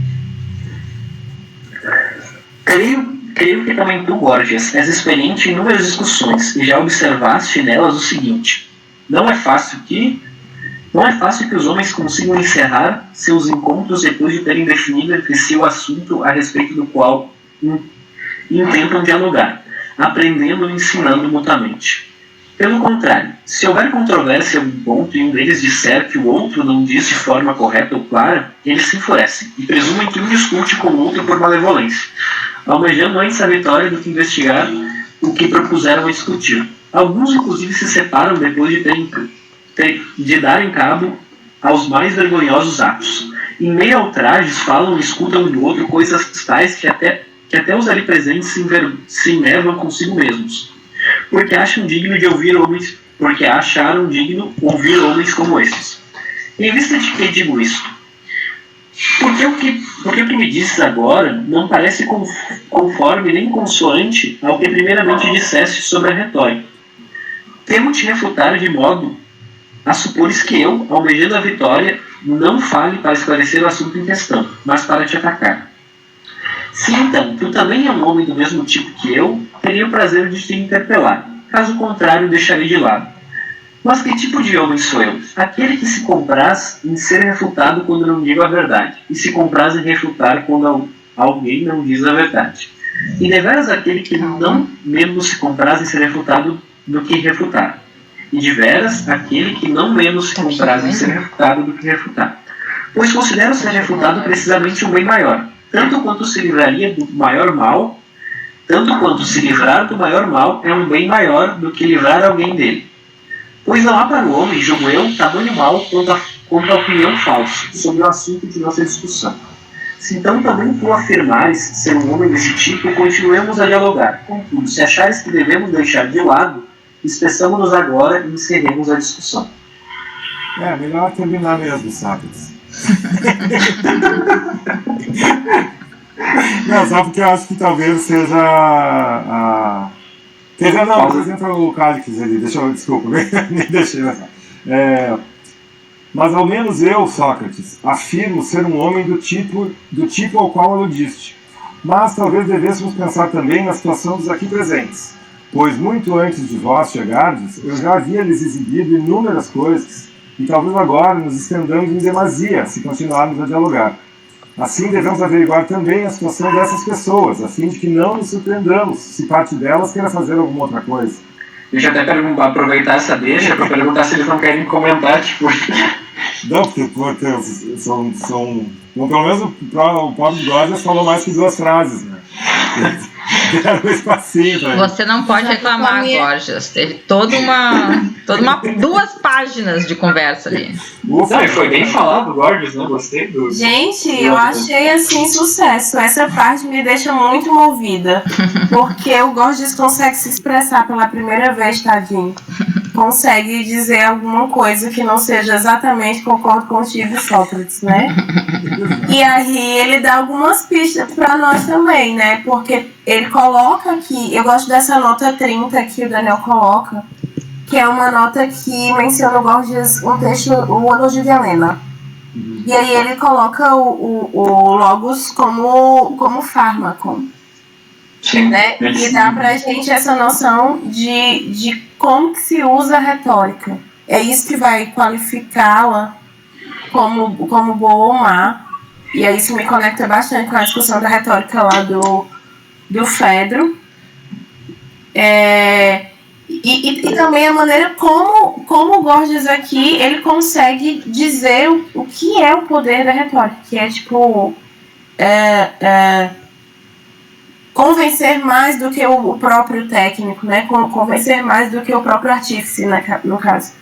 Creio que também tu, Gorgias, és experiente em inúmeras discussões e já observaste nelas o seguinte: não é fácil que os homens consigam encerrar seus encontros depois de terem definido entre si o assunto a respeito do qual intentam dialogar, aprendendo e ensinando mutuamente. Pelo contrário, se houver controvérsia em um ponto e um deles disser que o outro não diz de forma correta ou clara, eles se enfurecem e presumem que um discute com o outro por malevolência, almejando antes a vitória do que investigar o que propuseram a discutir. Alguns, inclusive, se separam depois de darem cabo aos mais vergonhosos atos. Em meio a ultrajes, falam e escutam um do outro coisas tais que até os ali presentes se enervam consigo mesmos, porque acharam digno ouvir homens como esses. Em vista de que digo isso? Porque o que me dizes agora não parece conforme nem consoante ao que primeiramente disseste sobre a retórica. Temo te refutar de modo a supores que eu, almejando a vitória, não fale para esclarecer o assunto em questão, mas para te atacar. Se então tu também é um homem do mesmo tipo que eu, teria o prazer de te interpelar. Caso contrário, deixarei de lado. Mas que tipo de homem sou eu? Aquele que se compraz em ser refutado quando não digo a verdade, e se compraz em refutar quando alguém não diz a verdade. E deveras aquele que não menos se compraz em ser refutado do que refutar. E deveras aquele que não menos se compraz em ser refutado do que refutar. Pois considero ser refutado precisamente um bem maior, tanto quanto se livrar do maior mal é um bem maior do que livrar alguém dele. Pois não há para o homem, julgo eu, tamanho mal quanto a opinião falsa sobre o assunto de nossa discussão. Se então também tu afirmares ser um homem desse tipo, continuemos a dialogar. Contudo, se achares que devemos deixar de lado, espeçamos-nos agora e encerremos a discussão. É, melhor terminar mesmo, Sócrates. Não, só porque eu acho que talvez seja a... Não, apresenta o Cálix ali, desculpa, nem deixei nessa. Mas ao menos eu, Sócrates, afirmo ser um homem do tipo ao qual aludiste. Mas talvez devêssemos pensar também na situação dos aqui presentes, pois muito antes de vós chegardes, eu já havia lhes exibido inúmeras coisas, e talvez agora nos estendamos em demasia, se continuarmos a dialogar. Assim, devemos averiguar também a situação dessas pessoas, a fim de que não nos surpreendamos se parte delas queira fazer alguma outra coisa. Deixa eu até aproveitar essa deixa para perguntar se eles não querem comentar, tipo... Não, porque são bom, pelo menos o pobre Gorgias falou mais que 2 frases, né? Deram um espacinho pra ele. Você não pode reclamar, Gorgias. Teve toda uma 2 páginas de conversa ali. Ufa, não, foi bem falado, Gorgias, né? Gostei do... Gente, eu achei assim sucesso. Essa parte me deixa muito movida. Porque o Gorgias consegue se expressar pela primeira vez, tadinho. Consegue dizer alguma coisa que não seja exatamente concordo contigo, Sócrates, né? E aí ele dá algumas pistas para nós também, né? Porque ele coloca aqui, eu gosto dessa nota 30 que o Daniel coloca, que é uma nota que menciona o Gorgias, um texto, o elogio de Helena. E aí ele coloca o logos como fármaco. Sim, né? E dá pra gente essa noção de como que se usa a retórica. É isso que vai qualificá-la como boa ou má. E aí isso me conecta bastante com a discussão da retórica lá do Fedro. E também a maneira como o Gorgias aqui ele consegue dizer o que é o poder da retórica, que é tipo convencer mais do que o próprio técnico, né? Convencer mais do que o próprio artífice, no caso.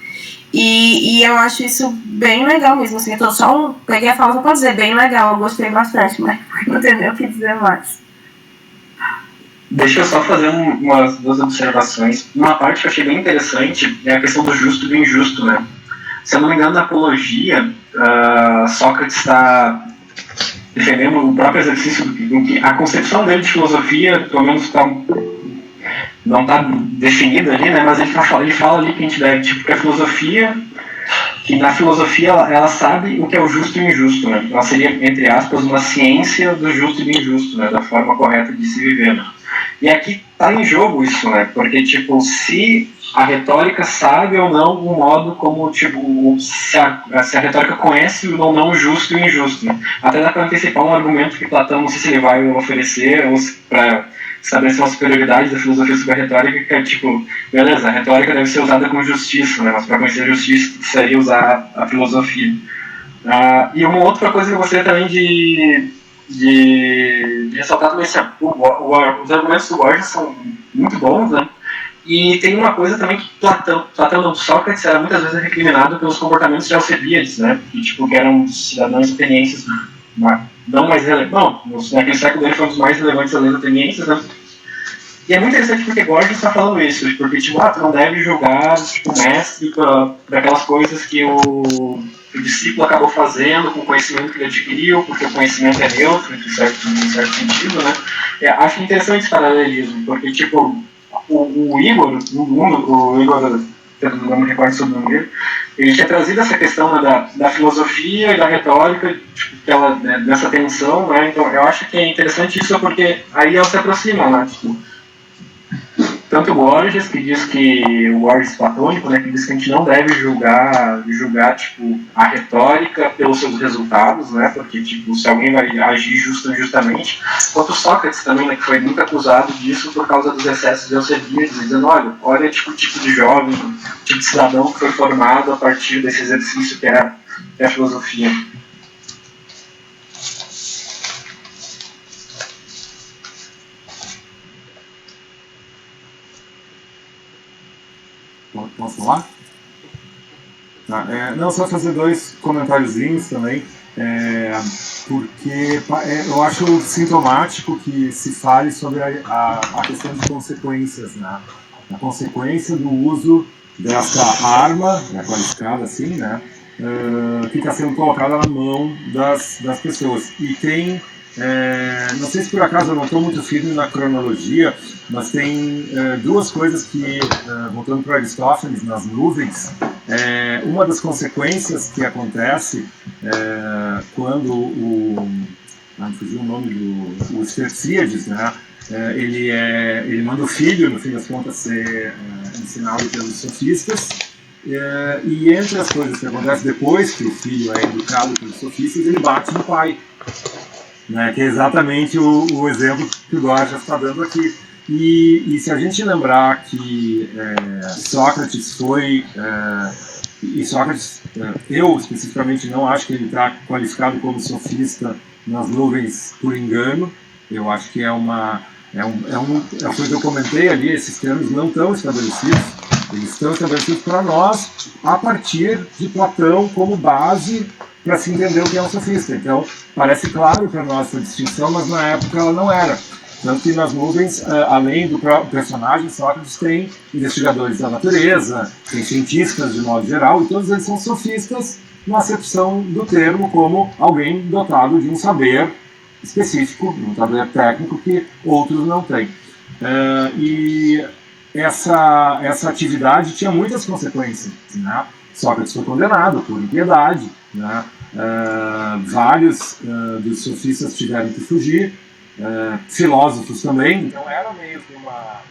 E eu acho isso bem legal mesmo, assim, eu só peguei a fala só pra dizer, bem legal, eu gostei bastante, mas não tenho nem o que dizer mais. Deixa eu só fazer umas duas observações. Uma parte que eu achei bem interessante é a questão do justo e do injusto, né? Se eu não me engano, na apologia, Sócrates está defendendo o próprio exercício do que a concepção dele de filosofia, pelo menos não está definida ali, né? Mas ele fala ali que a gente deve, tipo, que a filosofia, que na filosofia ela sabe o que é o justo e o injusto, né? Ela seria, entre aspas, uma ciência do justo e do injusto, né? Da forma correta de se viver, né? E aqui está em jogo isso, né? Porque, tipo, se a retórica sabe ou não o modo como, tipo, se a retórica conhece ou não o justo e o injusto, né? Até dá para antecipar um argumento que Platão, não sei se ele vai oferecer para estabelecer uma superioridade da filosofia sobre a retórica, que é tipo, beleza, a retórica deve ser usada com justiça, né? Mas para conhecer a justiça precisaria usar a filosofia. E uma outra coisa que eu gostaria também de ressaltar também, os argumentos do Borges são muito bons, né? E tem uma coisa também que Platão não, Sócrates era muitas vezes recriminado pelos comportamentos de Alcebiades, né? Que eram cidadãos atenienses não mais relevantes. Não, naquele século ele foi um dos mais relevantes das atenienses, né? E é muito interessante porque Borges está falando isso, porque tipo, tu não deve julgar tipo, o mestre por aquelas coisas que o discípulo acabou fazendo com o conhecimento que ele adquiriu, porque o conhecimento é neutro, em certo sentido, né? Acho interessante esse paralelismo, porque tipo, o Igor, eu não me recordo sobre o nome dele, ele tinha trazido essa questão, né, da filosofia e da retórica, tipo, dessa tensão, né? Então eu acho que é interessante isso porque aí elas se aproximam, né? Tipo, tanto o Borges, que diz que o Borges platônico, né, que diz que a gente não deve julgar tipo, a retórica pelos seus resultados, né, porque tipo, se alguém vai agir justo ou injustamente, quanto Sócrates também, né, que foi muito acusado disso por causa dos excessos de Alcebiades, dizendo, olha tipo, o tipo de jovem, o tipo de cidadão que foi formado a partir desse exercício que é a filosofia. Posso falar? Não, só fazer dois comentáriozinhos também, porque eu acho sintomático que se fale sobre a questão de consequências, né? A consequência do uso dessa arma, né, qualificada assim, né, que está sendo colocada na mão das pessoas. E tem, não sei se por acaso eu não estou muito firme na cronologia, mas tem duas coisas que, voltando para Aristófanes, nas nuvens, uma das consequências que acontece quando não fugiu o nome do Stercíades, né? Ele manda o filho, no fim das contas, ser ensinado pelos sofistas, e entre as coisas que acontecem depois que o filho é educado pelos sofistas, ele bate no pai, né? Que é exatamente o exemplo que o Borges está dando aqui. E se a gente lembrar que Sócrates foi... e Sócrates, eu especificamente não acho que ele está qualificado como sofista nas nuvens por engano. Eu acho que foi o que eu comentei ali, esses termos não estão estabelecidos. Eles estão estabelecidos para nós a partir de Platão como base para se entender o que é um sofista. Então, parece claro para nós essa distinção, mas na época ela não era. Tanto que nas nuvens, além do personagem Sócrates, tem investigadores da natureza, tem cientistas de modo geral, e todos eles são sofistas na acepção do termo como alguém dotado de um saber específico, um saber técnico que outros não têm. E essa atividade tinha muitas consequências, né? Sócrates foi condenado por impiedade, né? Vários dos sofistas tiveram que fugir, filósofos também, então era meio que uma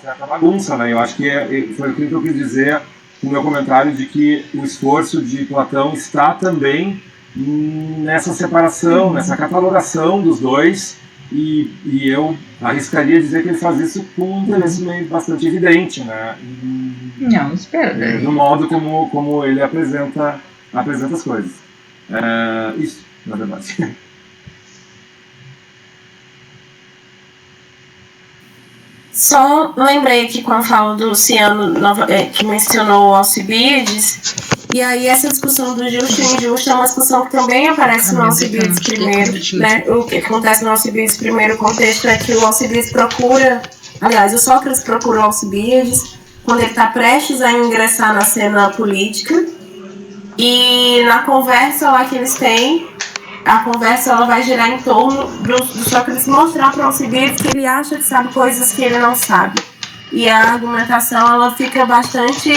certa bagunça, né? Eu acho que foi aquilo que eu quis dizer no meu comentário de que o esforço de Platão está também nessa separação, nessa catalogação dos dois, e eu arriscaria dizer que ele faz isso com um interesse meio bastante evidente, né? Não, espera. No modo como ele apresenta as coisas. Isso, na verdade. Só lembrei que quando falo do Ciano, que mencionou o Alcibiades, e aí essa discussão do justo e injusto é uma discussão que também aparece no Alcibiades primeiro, né? O que acontece no Alcibiades primeiro contexto é que o Alcibiades procura, aliás, o Sócrates procura o Alcibiades quando ele está prestes a ingressar na cena política, e na conversa lá que eles têm, a conversa ela vai girar em torno do Sócrates mostrar para o Alcibiades que ele acha que sabe coisas que ele não sabe. E a argumentação ela fica bastante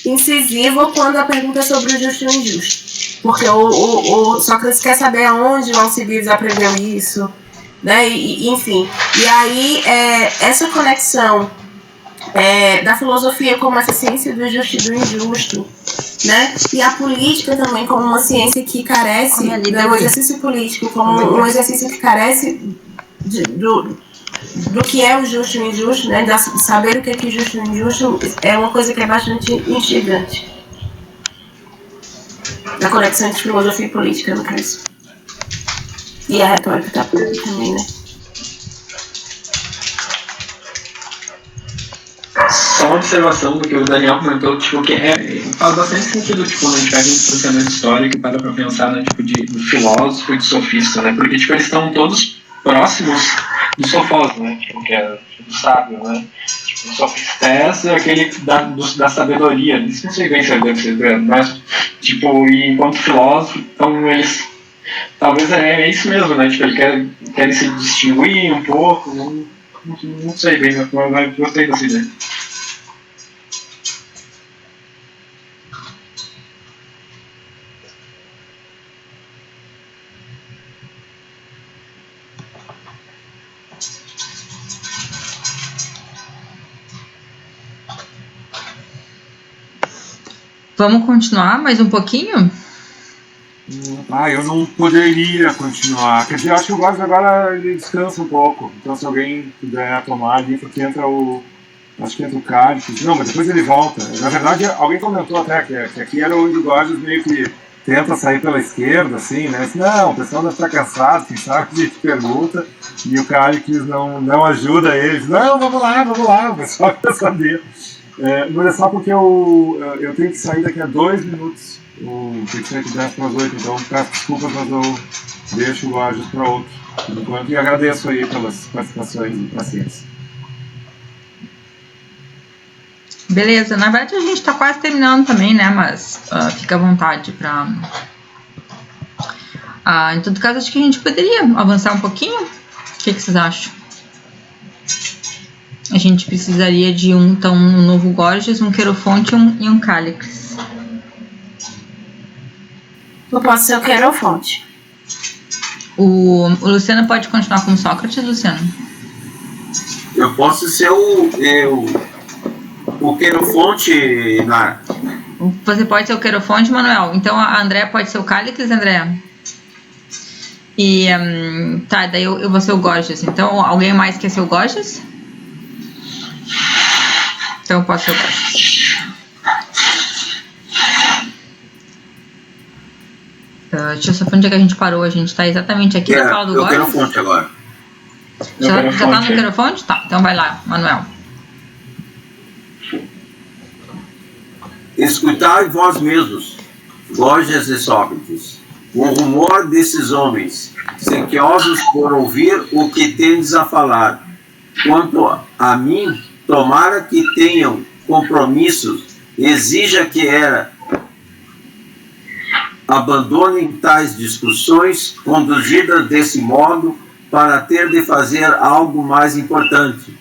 incisiva quando a pergunta é sobre o justo e o injusto. Porque o Sócrates quer saber aonde o Alcibiades aprendeu isso, né? Enfim. E aí, essa conexão da filosofia como essa ciência do justo e do injusto, né? E a política também como uma ciência que carece, né? O exercício político como um exercício que carece do que é o justo e o injusto, né? De saber o que é justo e injusto é uma coisa que é bastante instigante. Da conexão entre filosofia e política, no caso. E a retórica da política também, né? Só uma observação do que o Daniel comentou, tipo, que faz bastante sentido, tipo, quando a gente pega um distanciamento histórico e para pensar, né, tipo, de filósofo e de sofista, né, porque, tipo, eles estão todos próximos do sofós, né, tipo, que é do sábio, né, tipo, o sofistés é aquele da sabedoria, isso não sei bem se deve ser, mas, tipo, e enquanto filósofo, então eles, talvez é isso mesmo, né, tipo, eles querem se distinguir um pouco, não sei bem, mas gostei dessa ideia. Vamos continuar mais um pouquinho? Eu não poderia continuar. Quer dizer, eu acho que o Góes agora ele descansa um pouco. Então, se alguém puder tomar ali, porque entra o. Acho que entra o Cálice. Não, mas depois ele volta. Na verdade, alguém comentou até que aqui era onde o Góes meio que tenta sair pela esquerda, assim, né? Não, o pessoal deve estar cansado, quem sabe a gente pergunta. E o Cálice não ajuda eles. Não, vamos lá, o pessoal quer saber. Mas é só porque eu tenho que sair daqui a 2 minutos. Tem que ser que 10 para as 8, então peço desculpas, mas eu deixo o Borges para outro. Por enquanto, e agradeço aí pelas participações e paciência. Beleza, na verdade a gente está quase terminando também, né? Mas fica à vontade para. Em todo caso, acho que a gente poderia avançar um pouquinho. O que vocês acham? A gente precisaria de um novo Gorgias, um Querofonte e um Cálix. Não pode ser o Querofonte. O Luciano pode continuar como Sócrates, Luciano? Eu posso ser o Querofonte, Nara. Você pode ser o Querofonte, Manuel. Então a André pode ser o Cálix, André. E tá, daí eu vou ser o Gorgias. Então alguém mais quer ser o Gorgias? Então eu posso ser o Gorgias. Deixa eu só ver onde é que a gente parou. A gente tá exatamente aqui na fala do Gorgias. Eu quero fonte agora. Já tá no Querofonte? Tá, então vai lá, Manuel. Escutai vós mesmos, Gorgias e Sócrates, o rumor desses homens, sequiosos por ouvir o que tendes a falar. Quanto a mim, tomara que tenham compromissos, exija que abandonem tais discussões conduzidas desse modo para ter de fazer algo mais importante.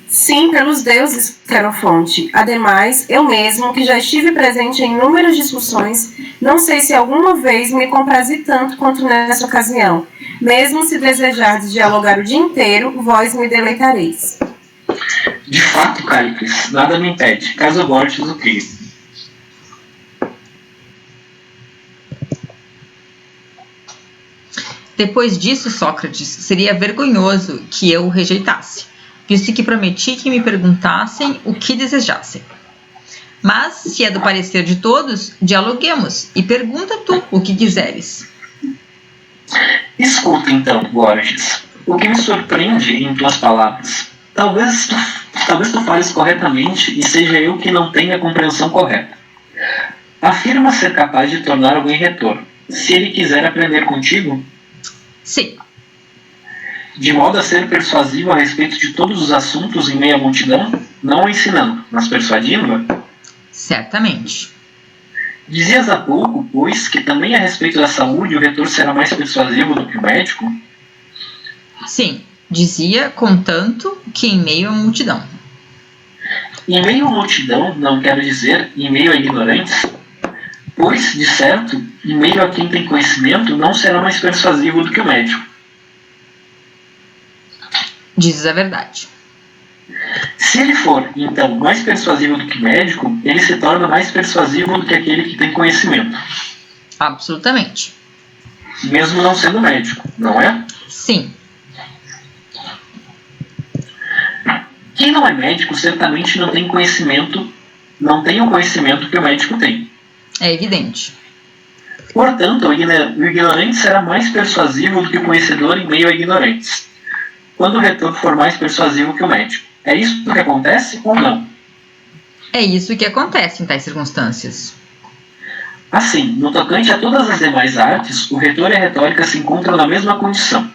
Sim, pelos deuses, Querofonte. Ademais, eu mesmo, que já estive presente em inúmeras discussões, não sei se alguma vez me comprazi tanto quanto nessa ocasião. Mesmo se desejardes dialogar o dia inteiro, vós me deleitareis. De fato, Cálix, nada me impede, caso eu goste do que. Depois disso, Sócrates, seria vergonhoso que eu o rejeitasse, visto que prometi que me perguntassem o que desejassem. Mas, se é do parecer de todos, dialoguemos, e pergunta tu o que quiseres. Escuta então, Gorgias, o que me surpreende em tuas palavras. Talvez tu fales corretamente e seja eu que não tenha a compreensão correta. Afirma ser capaz de tornar alguém reitor, se ele quiser aprender contigo? Sim. De modo a ser persuasivo a respeito de todos os assuntos em meio à multidão, não o ensinando, mas persuadindo-a? Certamente. Dizias há pouco, pois, que também a respeito da saúde o reitor será mais persuasivo do que o médico? Sim. Dizia, contanto, que em meio à multidão. Em meio à multidão, não quero dizer em meio a ignorantes, pois, de certo, em meio a quem tem conhecimento, não será mais persuasivo do que o médico. Dizes a verdade. Se ele for, então, mais persuasivo do que o médico, ele se torna mais persuasivo do que aquele que tem conhecimento. Absolutamente. Mesmo não sendo médico, não é? Sim. Quem não é médico certamente não tem o conhecimento que o médico tem. É evidente. Portanto, o ignorante será mais persuasivo do que o conhecedor em meio a ignorantes, quando o reitor for mais persuasivo que o médico. É isso que acontece ou não? É isso que acontece em tais circunstâncias. Assim, no tocante a todas as demais artes, o reitor e a retórica se encontram na mesma condição.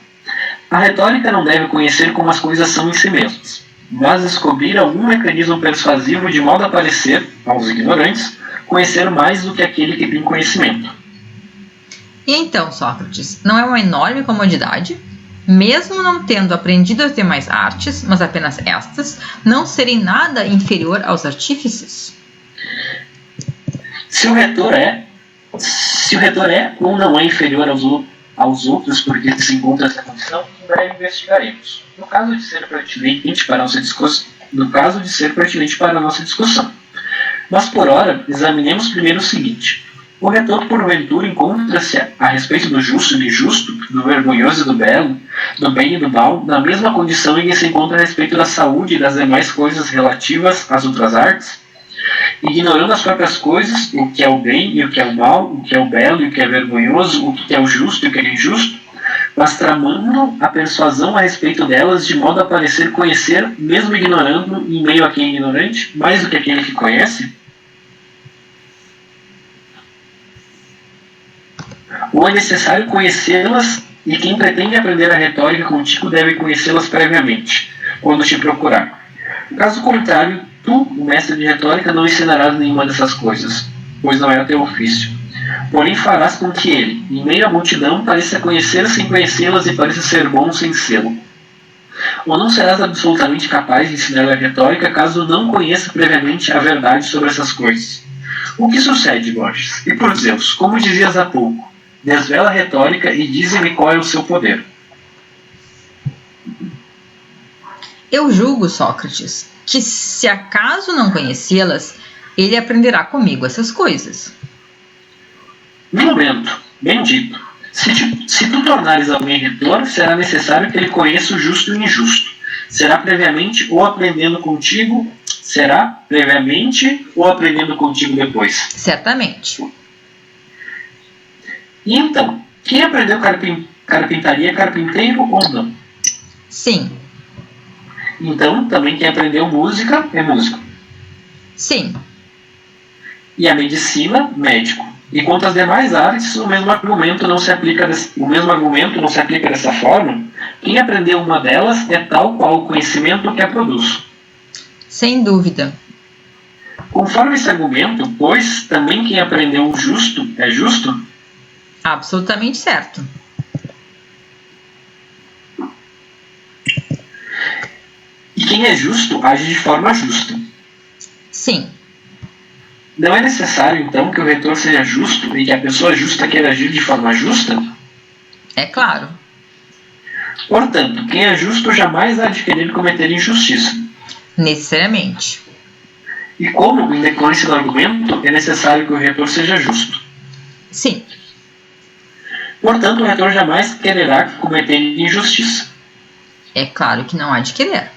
A retórica não deve conhecer como as coisas são em si mesmas, mas descobrir algum mecanismo persuasivo de modo a parecer, aos ignorantes, conhecer mais do que aquele que tem conhecimento. E então, Sócrates, não é uma enorme comodidade, mesmo não tendo aprendido as demais artes, mas apenas estas, não serem nada inferior aos artífices? Se o reitor é ou não é inferior aos outros porque se encontra nessa condição, em breve investigaremos. No caso de ser pertinente para a nossa discussão. Mas por ora, examinemos primeiro o seguinte. O reitor, porventura, encontra-se a respeito do justo e do injusto, do vergonhoso e do belo, do bem e do mal, na mesma condição em que se encontra a respeito da saúde e das demais coisas relativas às outras artes? Ignorando as próprias coisas, o que é o bem e o que é o mal, o que é o belo e o que é vergonhoso, o que é o justo e o que é injusto, mas tramando a persuasão a respeito delas de modo a parecer conhecer, mesmo ignorando, em meio a quem é ignorante, mais do que aquele que conhece? Ou é necessário conhecê-las e quem pretende aprender a retórica contigo deve conhecê-las previamente, quando te procurar. Caso contrário, tu, o mestre de retórica, não ensinarás nenhuma dessas coisas, pois não é o teu ofício. Porém farás com que ele, em meio à multidão, pareça conhecer sem conhecê-las e pareça ser bom sem sê-lo. Ou não serás absolutamente capaz de ensinar a retórica caso não conheça previamente a verdade sobre essas coisas. O que sucede, Borges? E por Zeus, como dizias há pouco, desvela a retórica e dize-me qual é o seu poder. Eu julgo, Sócrates, que se acaso não conhecê-las, ele aprenderá comigo essas coisas. No momento, bem dito, se tu tornares alguém reitor, será necessário que ele conheça o justo e o injusto. Será previamente ou aprendendo contigo depois? Certamente. E então, quem aprendeu carpintaria é carpinteiro ou não? Sim. Então, também quem aprendeu música é músico. Sim. E a medicina, médico. E quanto às demais artes, o mesmo argumento não se aplica dessa forma. Quem aprendeu uma delas é tal qual o conhecimento que a produz. Sem dúvida. Conforme esse argumento, pois, também quem aprendeu o justo é justo? Absolutamente certo. E quem é justo age de forma justa. Sim. Não é necessário, então, que o reitor seja justo e que a pessoa justa queira agir de forma justa? É claro. Portanto, quem é justo jamais há de querer cometer injustiça. Necessariamente. E como, em decorrência do argumento, é necessário que o reitor seja justo? Sim. Portanto, o reitor jamais quererá cometer injustiça. É claro que não há de querer.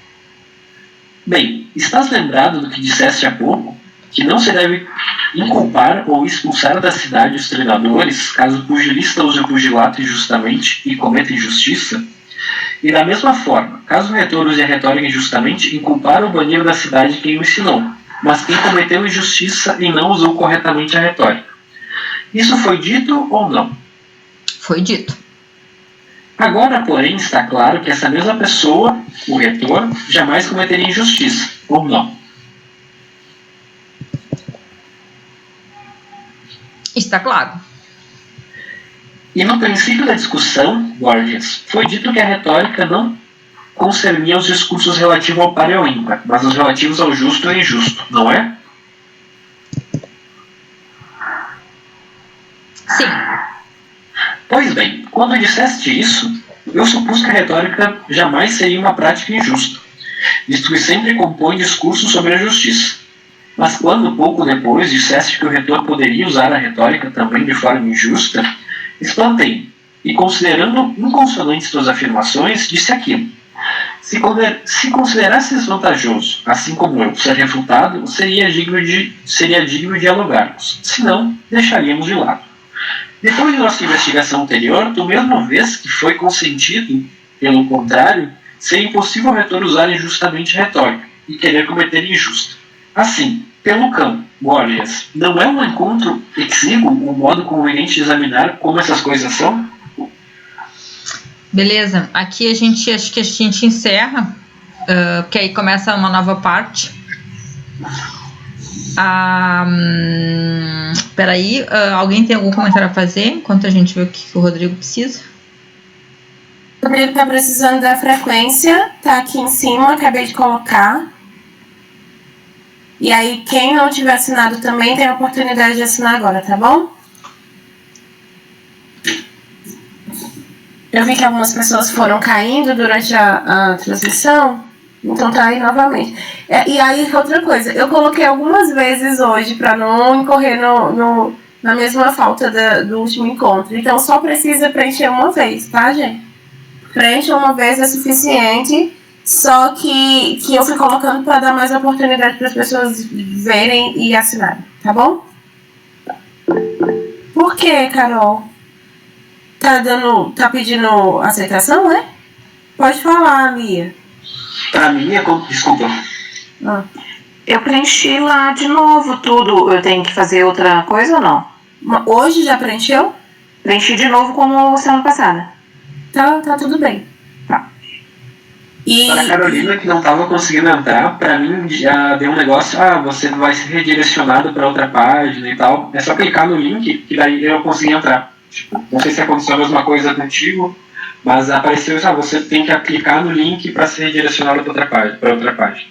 Bem, estás lembrado do que disseste há pouco? Que não se deve inculpar ou expulsar da cidade os treinadores, caso o pugilista use o pugilato injustamente e cometa injustiça? E da mesma forma, caso o retor use a retórica injustamente, inculpar ou banir da cidade quem o ensinou, mas quem cometeu injustiça e não usou corretamente a retórica. Isso foi dito ou não? Foi dito. Agora, porém, está claro que essa mesma pessoa, o retor, jamais cometeria injustiça, ou não? Está claro. E no princípio da discussão, Gorgias, foi dito que a retórica não concernia os discursos relativos ao par e ao ímpar, mas os relativos ao justo e injusto, não é? Sim. Pois bem, quando disseste isso, eu supus que a retórica jamais seria uma prática injusta, visto que sempre compõe discursos sobre a justiça. Mas quando, pouco depois, disseste que o retor poderia usar a retórica também de forma injusta, espantei, e considerando inconsonantes tuas afirmações, disse aquilo. Se considerasses vantajoso, assim como eu, ser refutado, seria digno de dialogarmos. Se não, deixaríamos de lado. Depois de nossa investigação anterior, tu mesmo vês que foi consentido, pelo contrário, ser impossível o retor usar injustamente a retórica e querer cometer injusta. Assim, pelo campo, Gorgias, não é um encontro exíguo um modo conveniente de examinar como essas coisas são? Beleza. Aqui acho que a gente encerra, porque aí começa uma nova parte. Peraí, alguém tem algum comentário a fazer enquanto a gente vê o que o Rodrigo precisa? O Rodrigo está precisando da frequência, tá aqui em cima, acabei de colocar. E aí, quem não tiver assinado também tem a oportunidade de assinar agora, tá bom? Eu vi que algumas pessoas foram caindo durante a transmissão, então tá aí novamente. E aí, outra coisa, eu coloquei algumas vezes hoje para não incorrer na mesma falta do último encontro. Então, só precisa preencher uma vez, tá, gente? Preencha uma vez é suficiente. Só que eu fui colocando para dar mais oportunidade para as pessoas verem e assinarem, tá bom? Por que, Carol? Tá pedindo aceitação, é? Pode falar, Mia. Para mim é como... Desculpa. Eu preenchi lá de novo tudo. Eu tenho que fazer outra coisa ou não? Hoje já preencheu? Preenchi de novo como semana passada. Tá tudo bem. Tá. Para a Carolina, que não estava conseguindo entrar, para mim já deu um negócio, você vai ser redirecionado para outra página e tal. É só clicar no link que daí eu consegui entrar. Tipo, não sei se aconteceu a mesma coisa contigo, mas apareceu isso, você tem que clicar no link para ser redirecionado para outra página.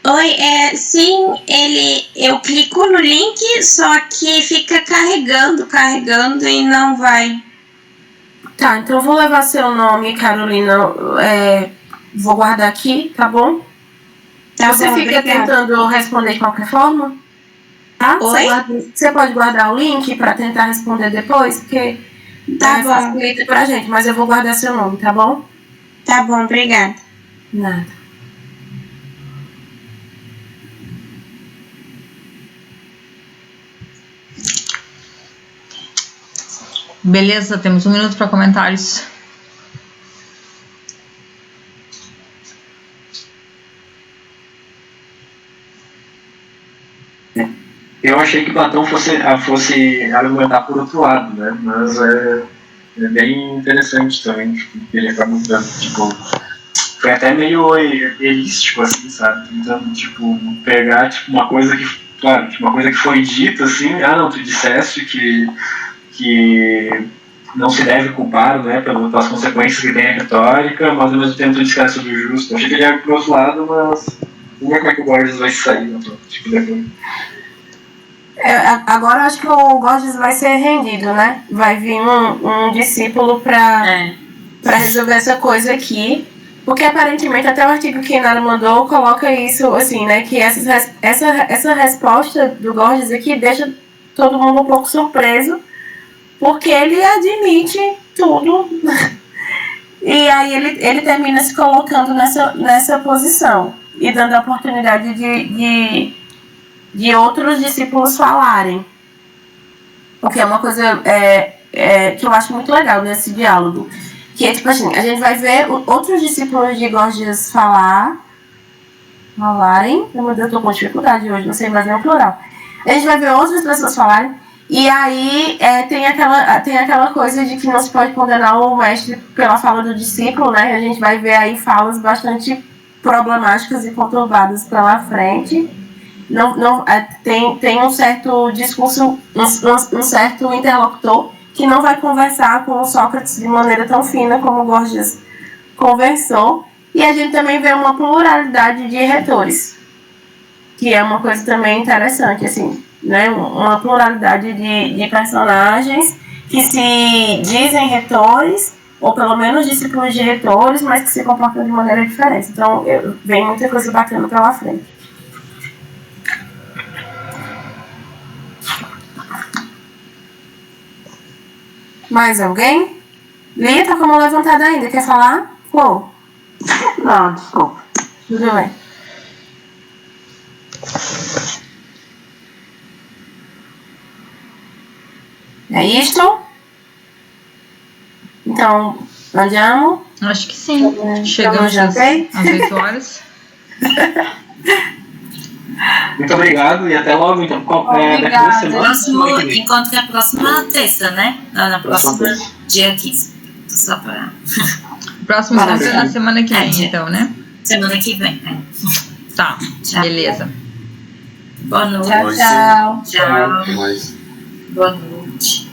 Oi, sim, eu clico no link, só que fica carregando e não vai. Tá, então eu vou levar seu nome, Carolina, vou guardar aqui, tá bom? Tá Você bom, fica obrigada. tentando responder de qualquer forma? Tá? Oi? Você pode guardar o link para tentar responder depois, porque Tá bom. facilita pra gente, mas eu vou guardar seu nome, tá bom? Tá bom, obrigada. Nada. Beleza, temos 1 minuto para comentários. Eu achei que Platão fosse argumentar por outro lado, né? Mas é bem interessante também, tipo, ele acaba mudando, tipo, foi até meio elístico, assim, sabe? Tentando, tipo, pegar, tipo, uma coisa que, claro, tipo, uma coisa que foi dita, assim, não, tu disseste que não se deve culpar, né, pelas consequências que tem a retórica, mas ao mesmo tempo tu disseste sobre o justo. Eu achei que ele ia pro outro lado, mas vamos ver como é que o Borges vai sair, né, tipo, depois. Agora eu acho que o Gorgias vai ser rendido, né? Vai vir um discípulo para resolver essa coisa aqui. Porque aparentemente até o artigo que Inara mandou coloca isso, assim, né? Que essa resposta do Gorgias aqui deixa todo mundo um pouco surpreso. Porque ele admite tudo. E aí ele termina se colocando nessa posição. E dando a oportunidade de outros discípulos falarem. Porque é uma coisa que eu acho muito legal nesse diálogo. Que Que é tipo assim, a gente vai ver outros discípulos de Gorgias falarem. Meu Deus, eu tô com dificuldade hoje, não sei mais nem o plural. A gente vai ver outras pessoas falarem. E aí tem aquela coisa de que não se pode condenar o mestre pela fala do discípulo, né? A gente vai ver aí falas bastante problemáticas e conturbadas pela frente. Tem um certo discurso, um certo interlocutor que não vai conversar com o Sócrates de maneira tão fina como Gorgias conversou. E a gente também vê uma pluralidade de retores, que é uma coisa também interessante, assim, né? Uma pluralidade de personagens que se dizem retores, ou pelo menos discípulos de retores, mas que se comportam de maneira diferente. Então, vem muita coisa bacana pela frente. Mais alguém? Lia, tá com a mão levantada ainda. Quer falar? Pô. Não, desculpa. Tudo bem. É isto? Então, andiamo? Acho que sim. Chegamos às 8 horas. Muito obrigado e até logo. Então, daqui a 2 semanas. Próximo encontro é a próxima terça, né? Na próxima dia 15. Só pra... Próximo encontro é na semana que vem, então, né? Semana que vem, né? Tá, beleza. Boa noite. Tchau. Tchau. Boa noite.